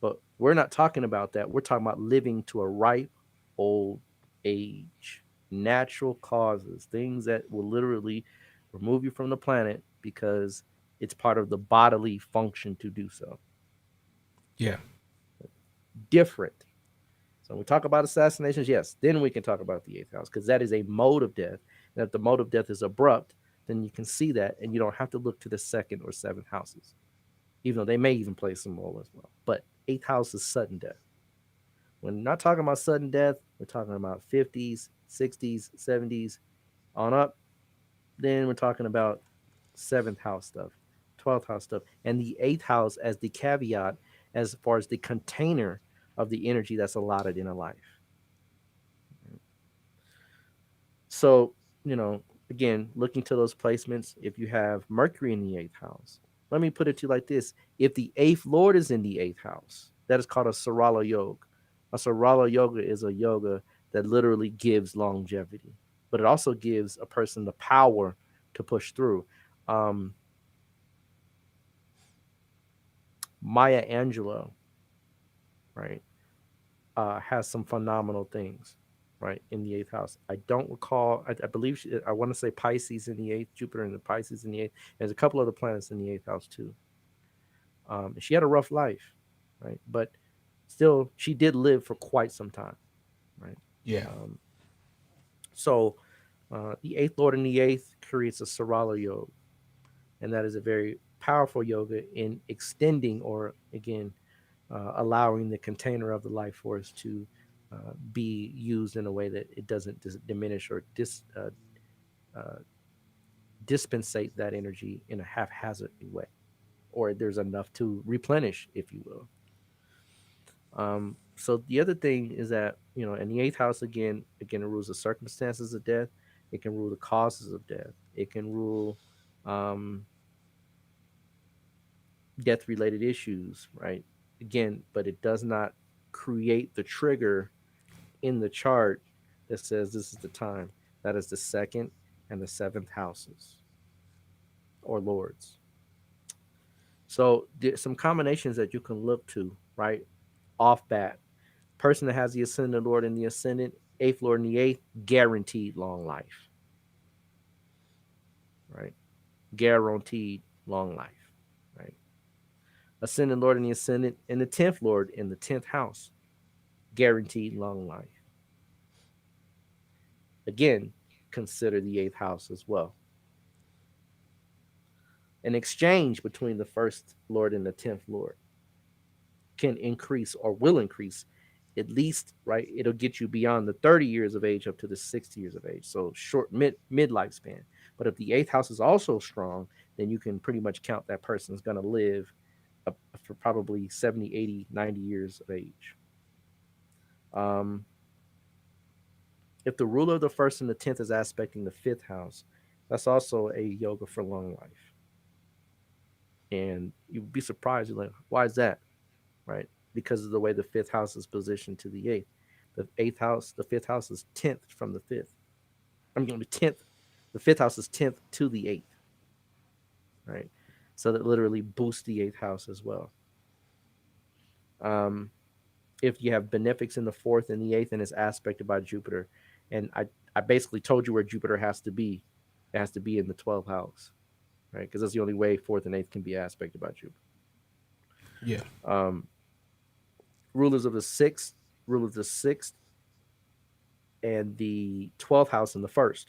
But we're not talking about that. We're talking about living to a ripe old age, natural causes, things that will literally remove you from the planet because it's part of the bodily function to do so. yeah, Different. So when we talk about assassinations, yes, then we can talk about the eighth house because that is a mode of death. And if the mode of death is abrupt, then you can see that and you don't have to look to the second or seventh houses, even though they may even play some role as well. But eighth house is sudden death. When not talking about sudden death, we're talking about 50s, 60s, 70s on up. Then we're talking about seventh house stuff, 12th house stuff, and the eighth house as the caveat as far as the container of the energy that's allotted in a life. So, again, looking to those placements, if you have Mercury in the eighth house, let me put it to you like this. If the eighth lord is in the eighth house, that is called a Sarala Yoga. A Sarala Yoga is a yoga that literally gives longevity, but it also gives a person the power to push through. Um, Maya Angelou, right, has some phenomenal things, right, in the eighth house. I don't recall. I believe I want to say Pisces in the eighth, Jupiter and the Pisces in the eighth. There's a couple other planets in the eighth house too. She had a rough life, right, but still, she did live for quite some time, right. yeah, Um, so the eighth lord in the eighth creates a Sarala yoga, and that is a very powerful yoga in extending or again allowing the container of the life force to be used in a way that it doesn't diminish or uh, dispensate that energy in a haphazard way, or there's enough to replenish, if you will. So the other thing is that in the eighth house, again, it rules the circumstances of death. It can rule the causes of death. It can rule um, death-related issues, right? Again, but it does not create the trigger in the chart that says this is the time. That is the second and the seventh houses or lords. So there's some combinations that you can look to, right? Off bat. Person that has the ascendant lord in the ascendant, eighth lord in the eighth, guaranteed long life, right? Guaranteed long life. Ascendant Lord in the Ascendant, and the 10th Lord in the 10th house, guaranteed long life. Again, consider the 8th house as well. An exchange between the first Lord and the 10th Lord can increase or will increase at least, right? It'll get you beyond the 30 years of age up to the 60 years of age. So short mid lifespan. But if the 8th house is also strong, then you can pretty much count that person's going to live up for probably 70, 80, 90 years of age. Um, if the ruler of the first and the 10th is aspecting the 5th house, that's also a yoga for long life. And you'd be surprised. You're like, why is that? Right? Because of the way the 5th house is positioned to the 8th. The 8th house, the 5th house is 10th from the 5th. I'm going to be 10th. The 5th house is 10th to the 8th. Right? So that literally boosts the 8th house as well. Um, if you have benefics in the 4th and the 8th and it's aspected by Jupiter, and I basically told you where Jupiter has to be. It has to be in the 12th house, right? Because that's the only way 4th and 8th can be aspected by Jupiter. Yeah. Um, rulers of the 6th, rulers of the 6th and the 12th house in the 1st.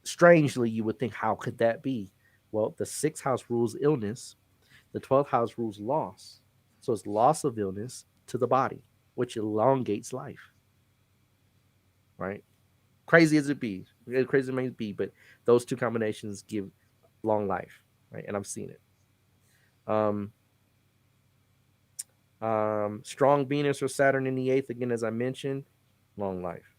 Strangely, you would think, how could that be? Well, the 6th house rules illness, the 12th house rules loss. So it's loss of illness to the body, which elongates life, right? Crazy as it be, crazy as it may be, but those two combinations give long life, right? And I've seen it. Um, strong Venus or Saturn in the 8th, again, as I mentioned, long life.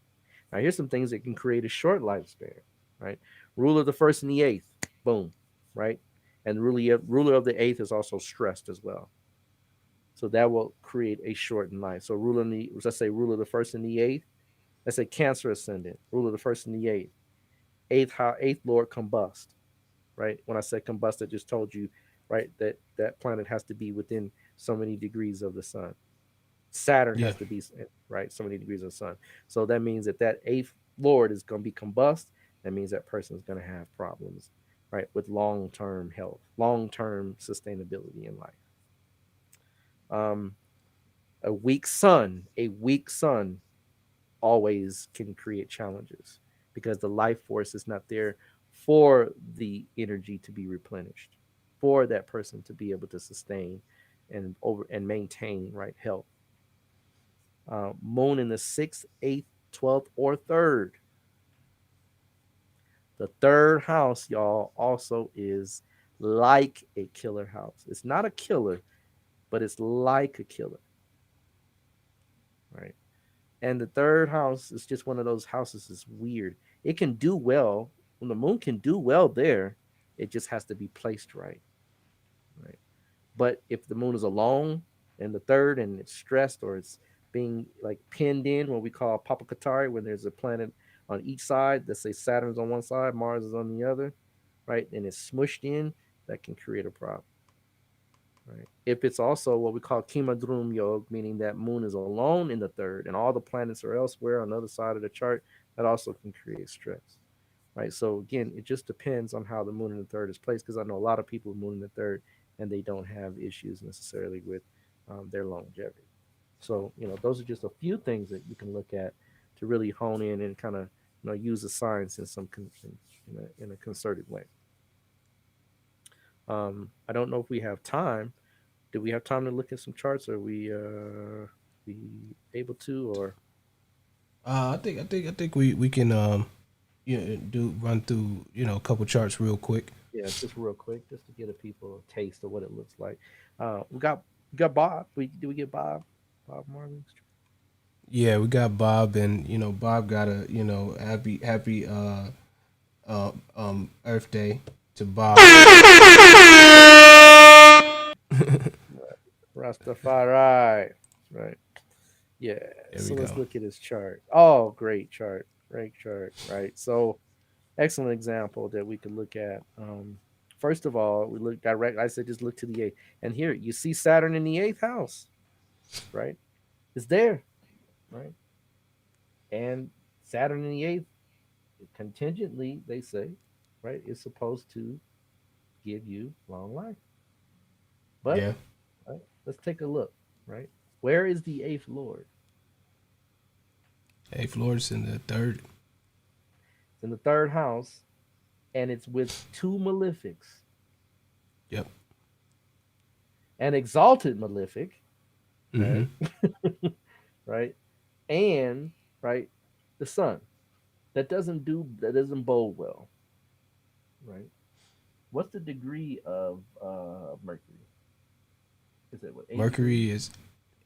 Now, here's some things that can create a short lifespan, right? Ruler of the 1st and the 8th, boom, right? And ruler of the 8th is also stressed as well. So that will create a shortened life. So let's say ruler of the 1st and the 8th, let's say Cancer ascendant, ruler of the 1st and the 8th, 8th Lord combust, right? When I said combust, I just told you, right, that planet has to be within so many degrees of the sun. Saturn Yeah. has to be, right, so many degrees of the sun. So that means that 8th Lord is going to be combust. That means that person is going to have problems, right, with long-term health, long-term sustainability in life. Um, a weak sun always can create challenges because the life force is not there for the energy to be replenished, for that person to be able to sustain and maintain right health. Moon in the 6th, 8th, 12th, or 3rd. The 3rd house, y'all, also is like a killer house. It's not a killer, but it's like a killer, right? And the 3rd house is just one of those houses that's weird. It can do well. When the moon can do well there, it just has to be placed right. Right. But if the moon is alone in the 3rd and it's stressed or it's being like pinned in, what we call Papakatari, when there's a planet on each side, let's say Saturn's on one side, Mars is on the other, right? And it's smushed in, that can create a problem. Right. If it's also what we call Kimadrum Yog, meaning that moon is alone in the 3rd and all the planets are elsewhere on the other side of the chart, that also can create stress. Right. So again, it just depends on how the moon in the 3rd is placed, because I know a lot of people with moon in the 3rd and they don't have issues necessarily with their longevity. So, those are just a few things that you can look at to really hone in and kind of, use the science in in a concerted way. I don't know if we have time. Do we have time to look at some charts? Are we able to, or I think we can do run through a couple charts real quick. yeah, just real quick, just to get a people a taste of what it looks like. We got Bob. We get Bob Marley? Yeah, we got Bob, and Bob got a happy Earth Day to Bob. Rastafari. Right. Yeah. There we So let's go. look at his chart. Oh, great chart. Great chart. Right. So excellent example that we could look at. First of all, we look direct. I said just look to the 8th. And here you see Saturn in the 8th house, right? It's there, right? And Saturn in the 8th, contingently, they say, right, is supposed to give you long life. But Yeah. Right? Let's take a look. Right? Where is the eighth lord? Eighth Lord's in the third. It's in the third house, and it's with two malefics, Yep. an exalted malefic, Mm-hmm. right? Right? And right, the sun. That doesn't bode well, right? What's the degree of Mercury? Is it what, 8 degrees? Mercury is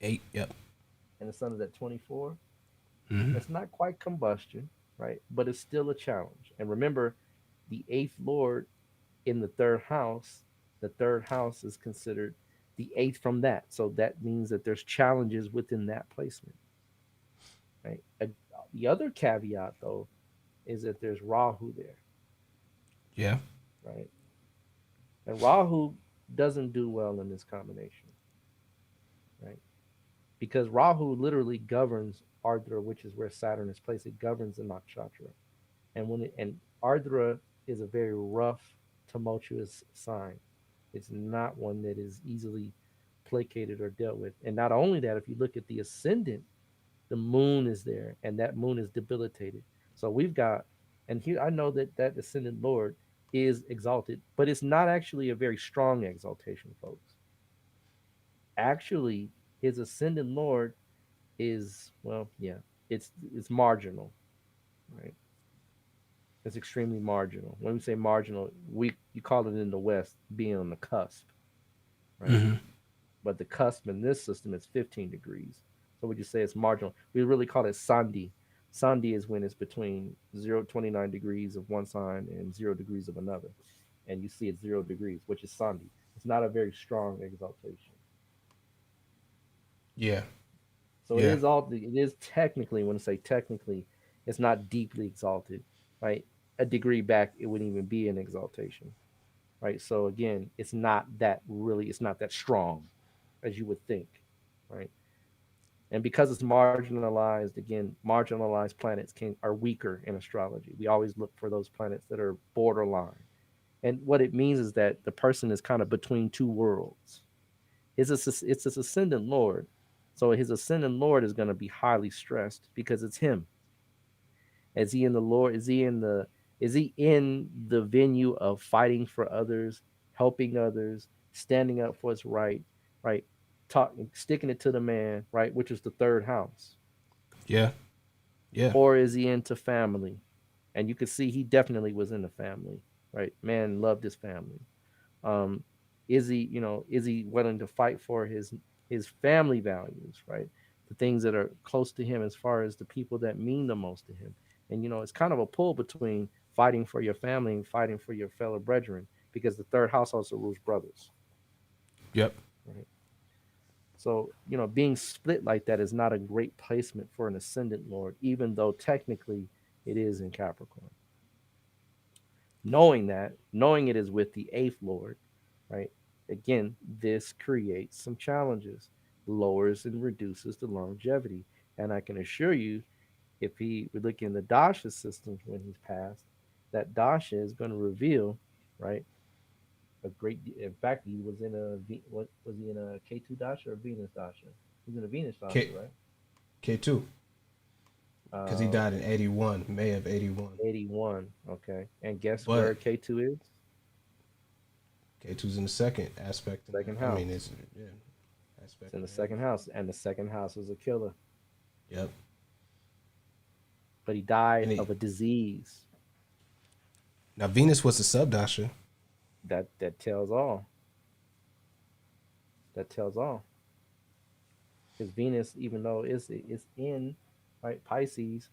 eight. Yep. And the sun is at 24. Mm-hmm. It's not quite combustion, right? But it's still a challenge. And remember, the eighth lord in the third house is considered the eighth from that. So that means that there's challenges within that placement, right? The other caveat, though, is that there's Rahu there, Yeah. right? And Rahu doesn't do well in this combination, right? Because Rahu literally governs Ardra, which is where Saturn is placed. It governs the nakshatra, and Ardra is a very rough, tumultuous sign. It's not one that is easily placated or dealt with. And not only that, if you look at the ascendant, the moon is there, and that moon is debilitated. So we've got, and here I know that that ascendant Lord is exalted, but it's not actually a very strong exaltation, folks. Actually, his ascendant Lord is, well, yeah, it's marginal, right? It's extremely marginal. When we say marginal, we you call it in the West being on the cusp, right? Mm-hmm. But the cusp in this system is 15 degrees. So would you say it's marginal? We really call it Sandhi. Sandhi is when it's between 0 29 degrees of one sign and 0 degrees of another. And you see it's 0 degrees, which is Sandhi. It's not a very strong exaltation. Yeah. So Yeah. it is technically, when I say technically, it's not deeply exalted, right? A degree back, it wouldn't even be an exaltation, right? So again, it's not that strong as you would think, right? And because it's marginalized, again, marginalized planets are weaker in astrology. We always look for those planets that are borderline. And what it means is that the person is kind of between two worlds. It's his ascendant lord. So his ascendant lord is going to be highly stressed because it's him. Is he in the Lord? Is he in the venue of fighting for others, helping others, standing up for what's right, right? Talking, sticking it to the man, right, which is the third house. Yeah. Yeah. Or is he into family? And you could see he definitely was in the family, right? Man loved his family. Um, is he willing to fight for his family values, right? The things that are close to him as far as the people that mean the most to him. And it's kind of a pull between fighting for your family and fighting for your fellow brethren, because the third house also rules brothers, Yep. right? So, being split like that is not a great placement for an ascendant lord, even though technically it is in Capricorn. Knowing it is with the eighth lord, right? Again, this creates some challenges, lowers and reduces the longevity. And I can assure you, if we look in the dasha systems when he's passed, that dasha is going to reveal, right? In fact, he was in what was he in a K2 dasha or Venus dasha? He's in a Venus dasha, K right? K2 because he died in Okay, 81, May of 81. 81. Okay, and guess where But K2 is? K2's in the second aspect. Second I mean, house. it's yeah, It's aspect in in the heaven. second house, and the second house is a killer. Yep. But he died And of a disease. now Venus was the subdasha. That tells all. That tells all. Because Venus, even though it's in, right, Pisces,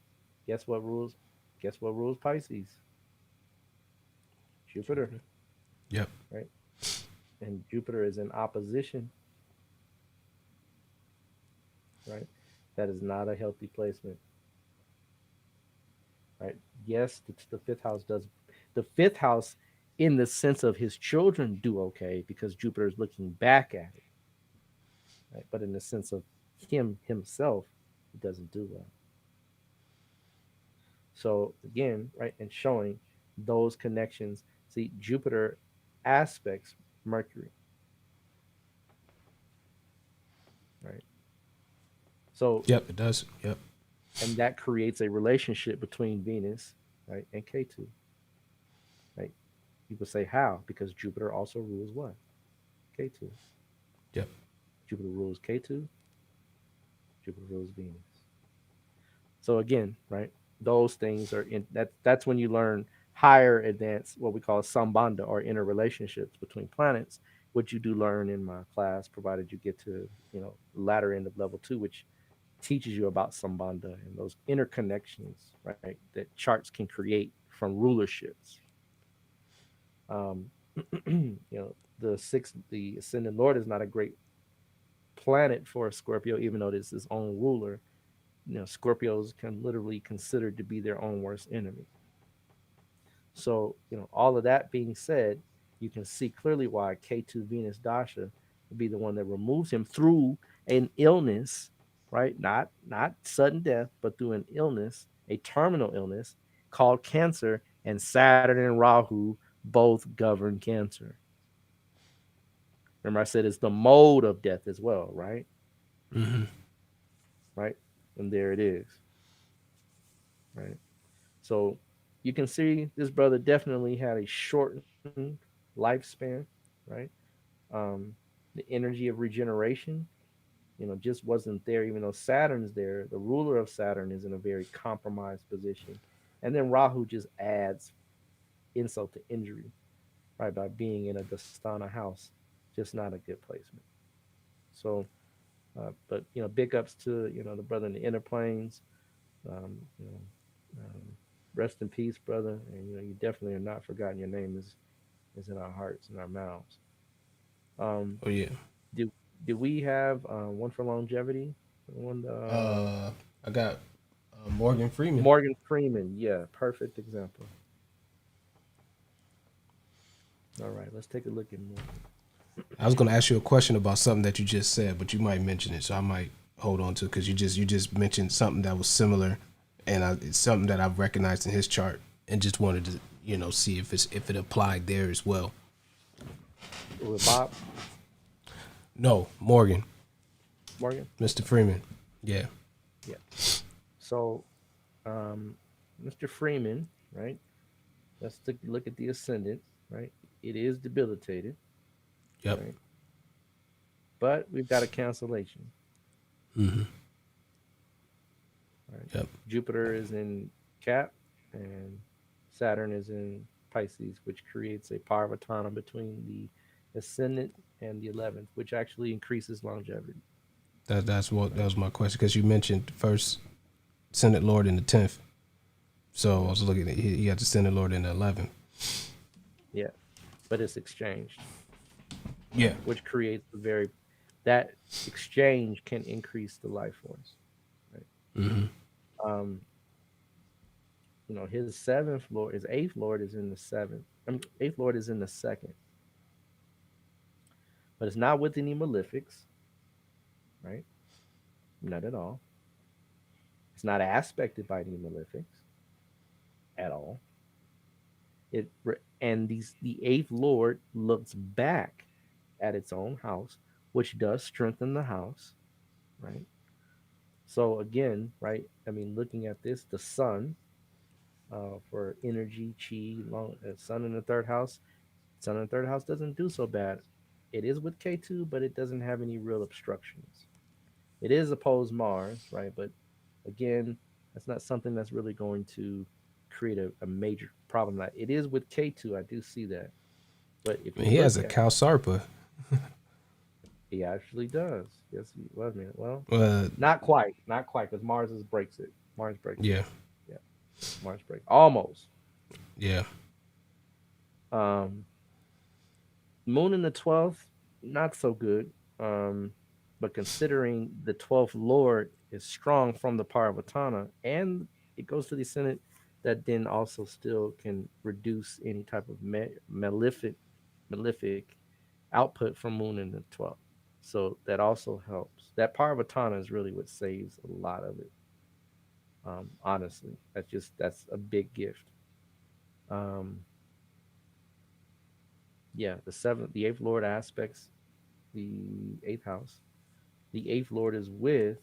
guess what rules? Guess what rules Pisces? Jupiter, Jupiter. Yep. right? And Jupiter is in opposition, right? That is not a healthy placement, right? Yes, the fifth house does. The fifth house, in the sense of his children, do okay because Jupiter is looking back at it, right? But in the sense of him himself, he doesn't do well. So again, right, and showing those connections. See, Jupiter aspects Mercury, So, Yep, it does. Yep. and that creates a relationship between Venus, right, and K2, right? People say how? Because Jupiter also rules what? K2. Yep. Jupiter rules K2, Jupiter rules Venus. So again, right? Those things are in that's when you learn higher advanced what we call sambandha or interrelationships between planets, which you do learn in my class, provided you get to, latter end of level 2, which teaches you about sambandha and those interconnections, right? That charts can create from rulerships. Um, the ascendant Lord is not a great planet for a Scorpio, even though it is his own ruler. Scorpios can literally considered to be their own worst enemy. So, all of that being said, you can see clearly why K2 Venus Dasha would be the one that removes him through an illness, right? Not sudden death, but through an illness, a terminal illness called cancer, and Saturn and Rahu both govern cancer. Remember I said it's the mode of death as well, right? Hmm. Right? And there it is, right? So you can see this brother definitely had a shortened lifespan, right? The energy of regeneration, just wasn't there, even though Saturn's there. The ruler of Saturn is in a very compromised position. And then Rahu just adds insult to injury, right? By being in a Dastana house, just not a good placement. So, but, big ups to, the brother in the inner planes. Um, you know, um, Rest in peace, brother. And you definitely are not forgotten. Your name is in our hearts and our mouths. Um, Oh yeah. do do we have one for longevity? One Uh, I got Morgan Freeman. Morgan Freeman. Yeah, perfect example. All right, let's take a look at Morgan. I was gonna ask you a question about something that you just said, but you might mention it, so I might hold on to it because you just mentioned something that was similar, and it's something that I've recognized in his chart, and just wanted to see if it applied there as well. With Bob No, Morgan, Morgan. Mr. Freeman. Yeah. Yeah. So, um, Mr. Freeman, right? Let's take a look at the ascendant, right? It is debilitated, Yep. right? But we've got a cancellation, Mm-hmm. right? Yep. Jupiter is in Cap, and Saturn is in Pisces, which creates a parvatana between the ascendant and the 11th, which actually increases longevity. That Right? was my question because you mentioned first Senate Lord in the 10th, so I Yeah, was looking at he got the Senate Lord in the 11th. yeah. But it's exchanged, Yeah. right? Which creates a very that exchange can increase the life force, right? Mm-hmm. Um, his seventh lord, his eighth lord is in the seventh. Eighth lord is in the second, but it's not with any malefics, right? Not at all. It's not aspected by any malefics at all. The eighth lord looks back at its own house, which does strengthen the house, right? So again, right? I mean, looking at this, the sun for energy, chi, sun in the third house. Sun in the third house doesn't do so bad. It is with K2, but it doesn't have any real obstructions. It is opposed Mars, right? But again, that's not something that's really going to create a major problem. Like it is with K2, I do see that. But if I you mean, he has look a at, Kalsarpa. he actually does. Yes, he was. Well, Uh, not quite, because breaks it. Mars breaks it. yeah, Yeah, Mars break almost. yeah. Um, Moon in the 12th, not so good. Um, but considering the 12th Lord is strong from the Parvatana and it goes to the Ascendant, that then also still can reduce any type of malefic output from Moon in the 12th. So that also helps. That Parvatana is really what saves a lot of it. Honestly, that's a big gift. Um, yeah, the eighth Lord aspects the eighth house. The eighth lord is with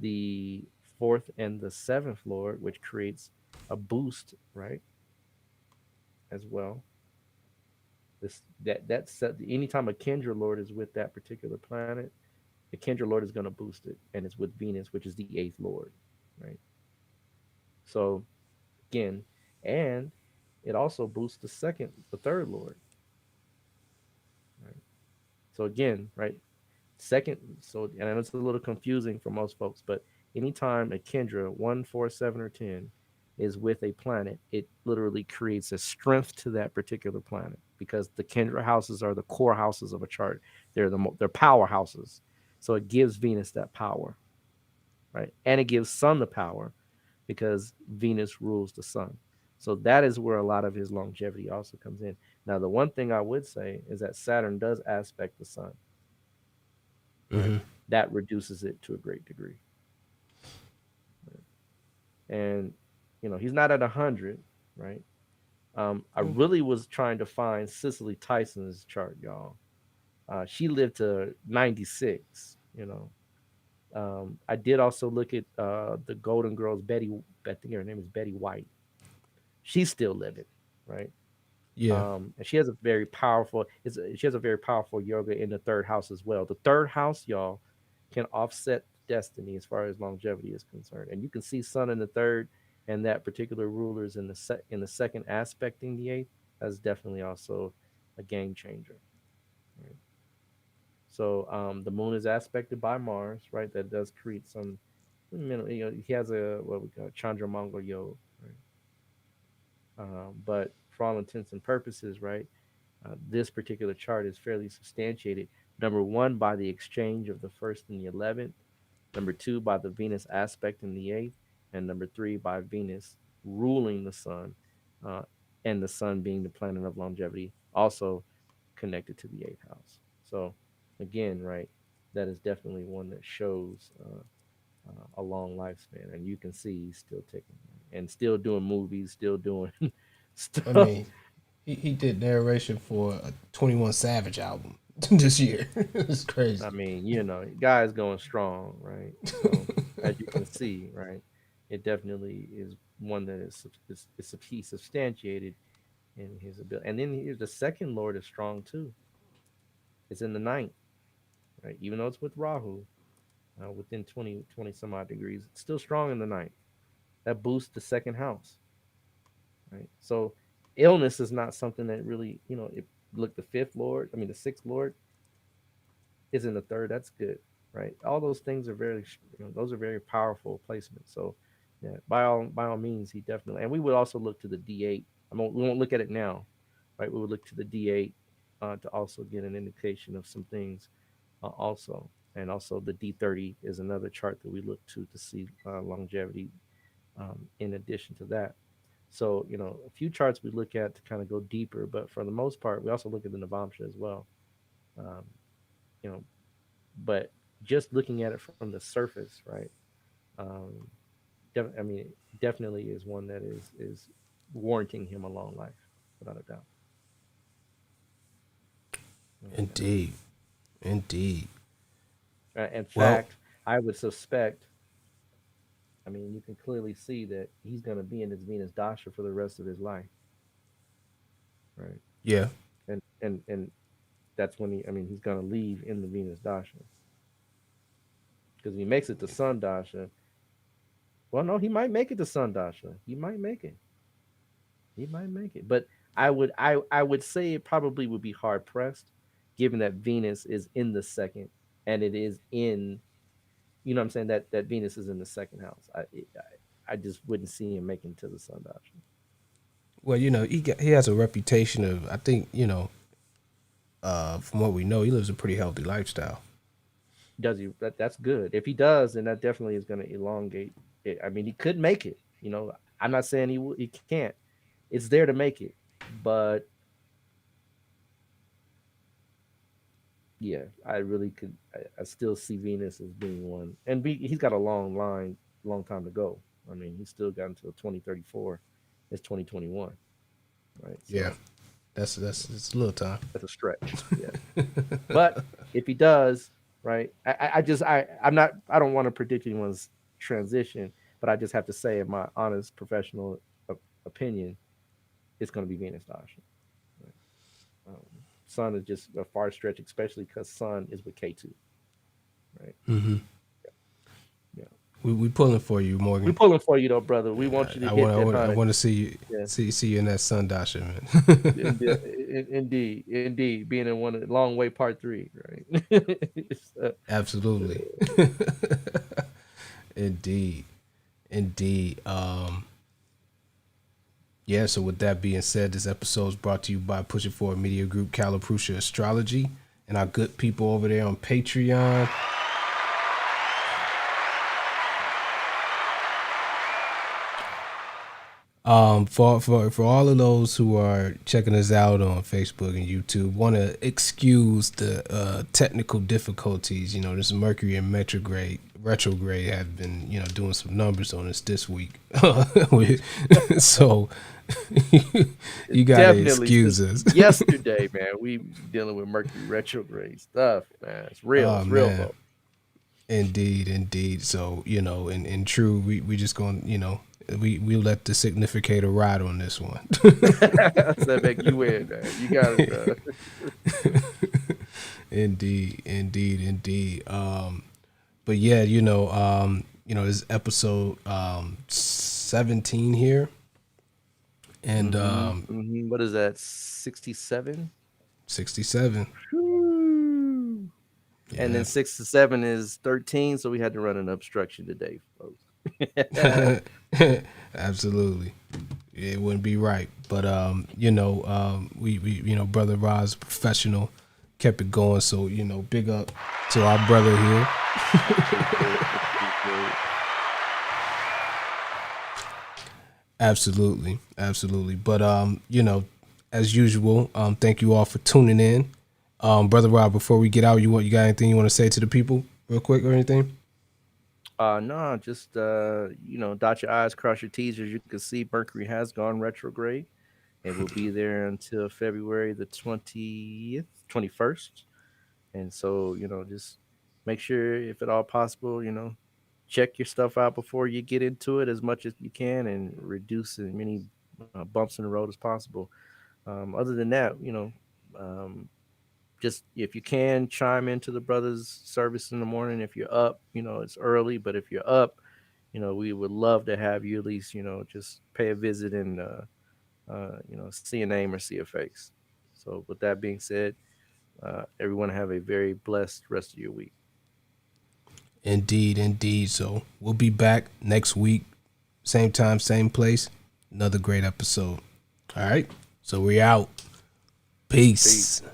the fourth and the seventh lord, which creates a boost, right? As well. This that set anytime a Kendra Lord is with that particular planet, the Kendra Lord is going to boost it, and it's with Venus, which is the eighth Lord, right? So again, and it also boosts the third Lord, right? So again, right, second. So and I know it's a little confusing for most folks, but anytime a Kendra 1, 4, 7, or 10 is with a planet, it literally creates a strength to that particular planet because the Kendra houses are the core houses of a chart. They're powerhouses. So it gives Venus that power, right? And it gives Sun the power because Venus rules the Sun. So that is where a lot of his longevity also comes in. Now, the one thing I would say is that Saturn does aspect the Sun, right? Mm-hmm. That reduces it to a great degree. And he's not at 100, right? I really was trying to find Cicely Tyson's chart, y'all. She lived to 96. I did also look at the Golden Girls, Betty. I think her name is Betty White. She's still living, right? Yeah. And she has a very powerful. She has a very powerful yoga in the third house as well. The third house, y'all, can offset destiny as far as longevity is concerned. And you can see Sun in the third, and that particular ruler is in the second aspecting the eighth. That's definitely also a game changer. Right? So the moon is aspected by Mars, right? That does create some. He has a what we call Chandra Mongol Yoga, right? But for all intents and purposes, right, this particular chart is fairly substantiated. Number one, by the exchange of the first and the 11th. Number two, by the Venus aspect in the eighth. And number three, by Venus ruling the sun, uh, and the sun being the planet of longevity, also connected to the eighth house. So, again, right, that is definitely one that shows a long lifespan. And you can see he's still ticking and still doing movies, still doing I stuff. mean, he did narration for a 21 Savage album this year. It's crazy. I mean, guy's going strong, right? So as you can see, right, it definitely is one that he substantiated in his ability. And then here's the second Lord is strong too. It's in the ninth, right? Even though it's with Rahu, within 20 some odd degrees, it's still strong in the ninth. That boosts the second house, right? So illness is not something that really, look, the fifth Lord, I mean, the sixth Lord is in the third. That's good, right? All those things are those are very powerful placements. So, yeah, by all means, he definitely. And we would also look to the D8. We won't look at it now, right? We would look to the D8 to also get an indication of some things, also. And also the D30 is another chart that we look to see longevity. In addition to that, so a few charts we look at to kind of go deeper, but for the most part, we also look at the Navamsha as well. Um, you know, but just looking at it from the surface, right? Um, I mean, definitely is one that is warranting him a long life, without a doubt. Without a doubt. Indeed. Indeed. In Well, fact, I would suspect. I mean, you can clearly see that he's going to be in his Venus dasha for the rest of his life, right? yeah. And that's when I mean, he's going to leave in the Venus dasha because if he makes it to Sun dasha, well, no, he might make it to Sun dasha. He might make it. He might make it, but I would say it probably would be hard pressed, given that Venus is in the second, and it is in, what I'm saying, that Venus is in the second house. I just wouldn't see him making to the Sun dasha. Well, he has a reputation of, I think, from what we know, he lives a pretty healthy lifestyle. Does he? That's good. If he does, then that definitely is going to elongate it. I mean, he could make it. I'm not saying he can't. It's there to make it, but yeah, I really could. I still see Venus as being one, and he's got a long time to go. I mean, he's still got until 2034. It's 2021, right? Yeah. So It's a little time. that's a stretch. Yeah, but if he does, right? I'm not. I don't want to predict anyone's transition. But I just have to say, in my honest professional opinion, it's going to be Venus Dasha. Um, Sun is just a far stretch, especially because Sun is with K2, right? Mm-hmm. Yeah. We pulling for you, We Morgan. pulling for you though, brother. We want you to I hit want I that want I 100. want to see you Yeah. see you in that sun dasha, man. Indeed. Being in one of the long way part 3, right? Absolutely. Indeed. Indeed. Yeah, so with that being said, this episode is brought to you by Pushing Forward Media Group, Calaprucia Astrology, and our good people over there on Patreon. For all of those who are checking us out on Facebook and YouTube, want to excuse the technical difficulties. You know, this Mercury in retrograde have been, you know, doing some numbers on us this week. So you gotta Definitely excuse since us. yesterday, man. We dealing with Mercury retrograde stuff, man. It's real. Oh It's real, man, folks. indeed. So you know, in true, we just gonna, you know, we let the significator ride on this one. So make you win, man. You got it, bro. Indeed. But yeah, you know, this episode 17 here, and What is that? 67. 67. And then Yeah. 6 to 7 is 13. So we had to run an obstruction today, folks. Absolutely. It wouldn't be right. But you know, we you know, brother Roz, professional, kept it going. So, you know, big up to our brother here. Absolutely. But you know, as usual, thank you all for tuning in. Brother Rob, before we get out, you got anything you want to say to the people real quick or anything? No, just dot your I's, cross your T's. As you can see, Mercury has gone retrograde. It will be there until February the 20th, 21st. And so, just make sure, if at all possible, check your stuff out before you get into it as much as you can, and reduce as many bumps in the road as possible. Other than that, just if you can, chime into the brothers' service in the morning. If you're up, it's early, but if you're up, we would love to have you at least, just pay a visit and, see a name or see a face. So with that being said, everyone have a very blessed rest of your week. Indeed. So we'll be back next week, same time, same place. Another great episode. All right. So we out. Peace. Peace.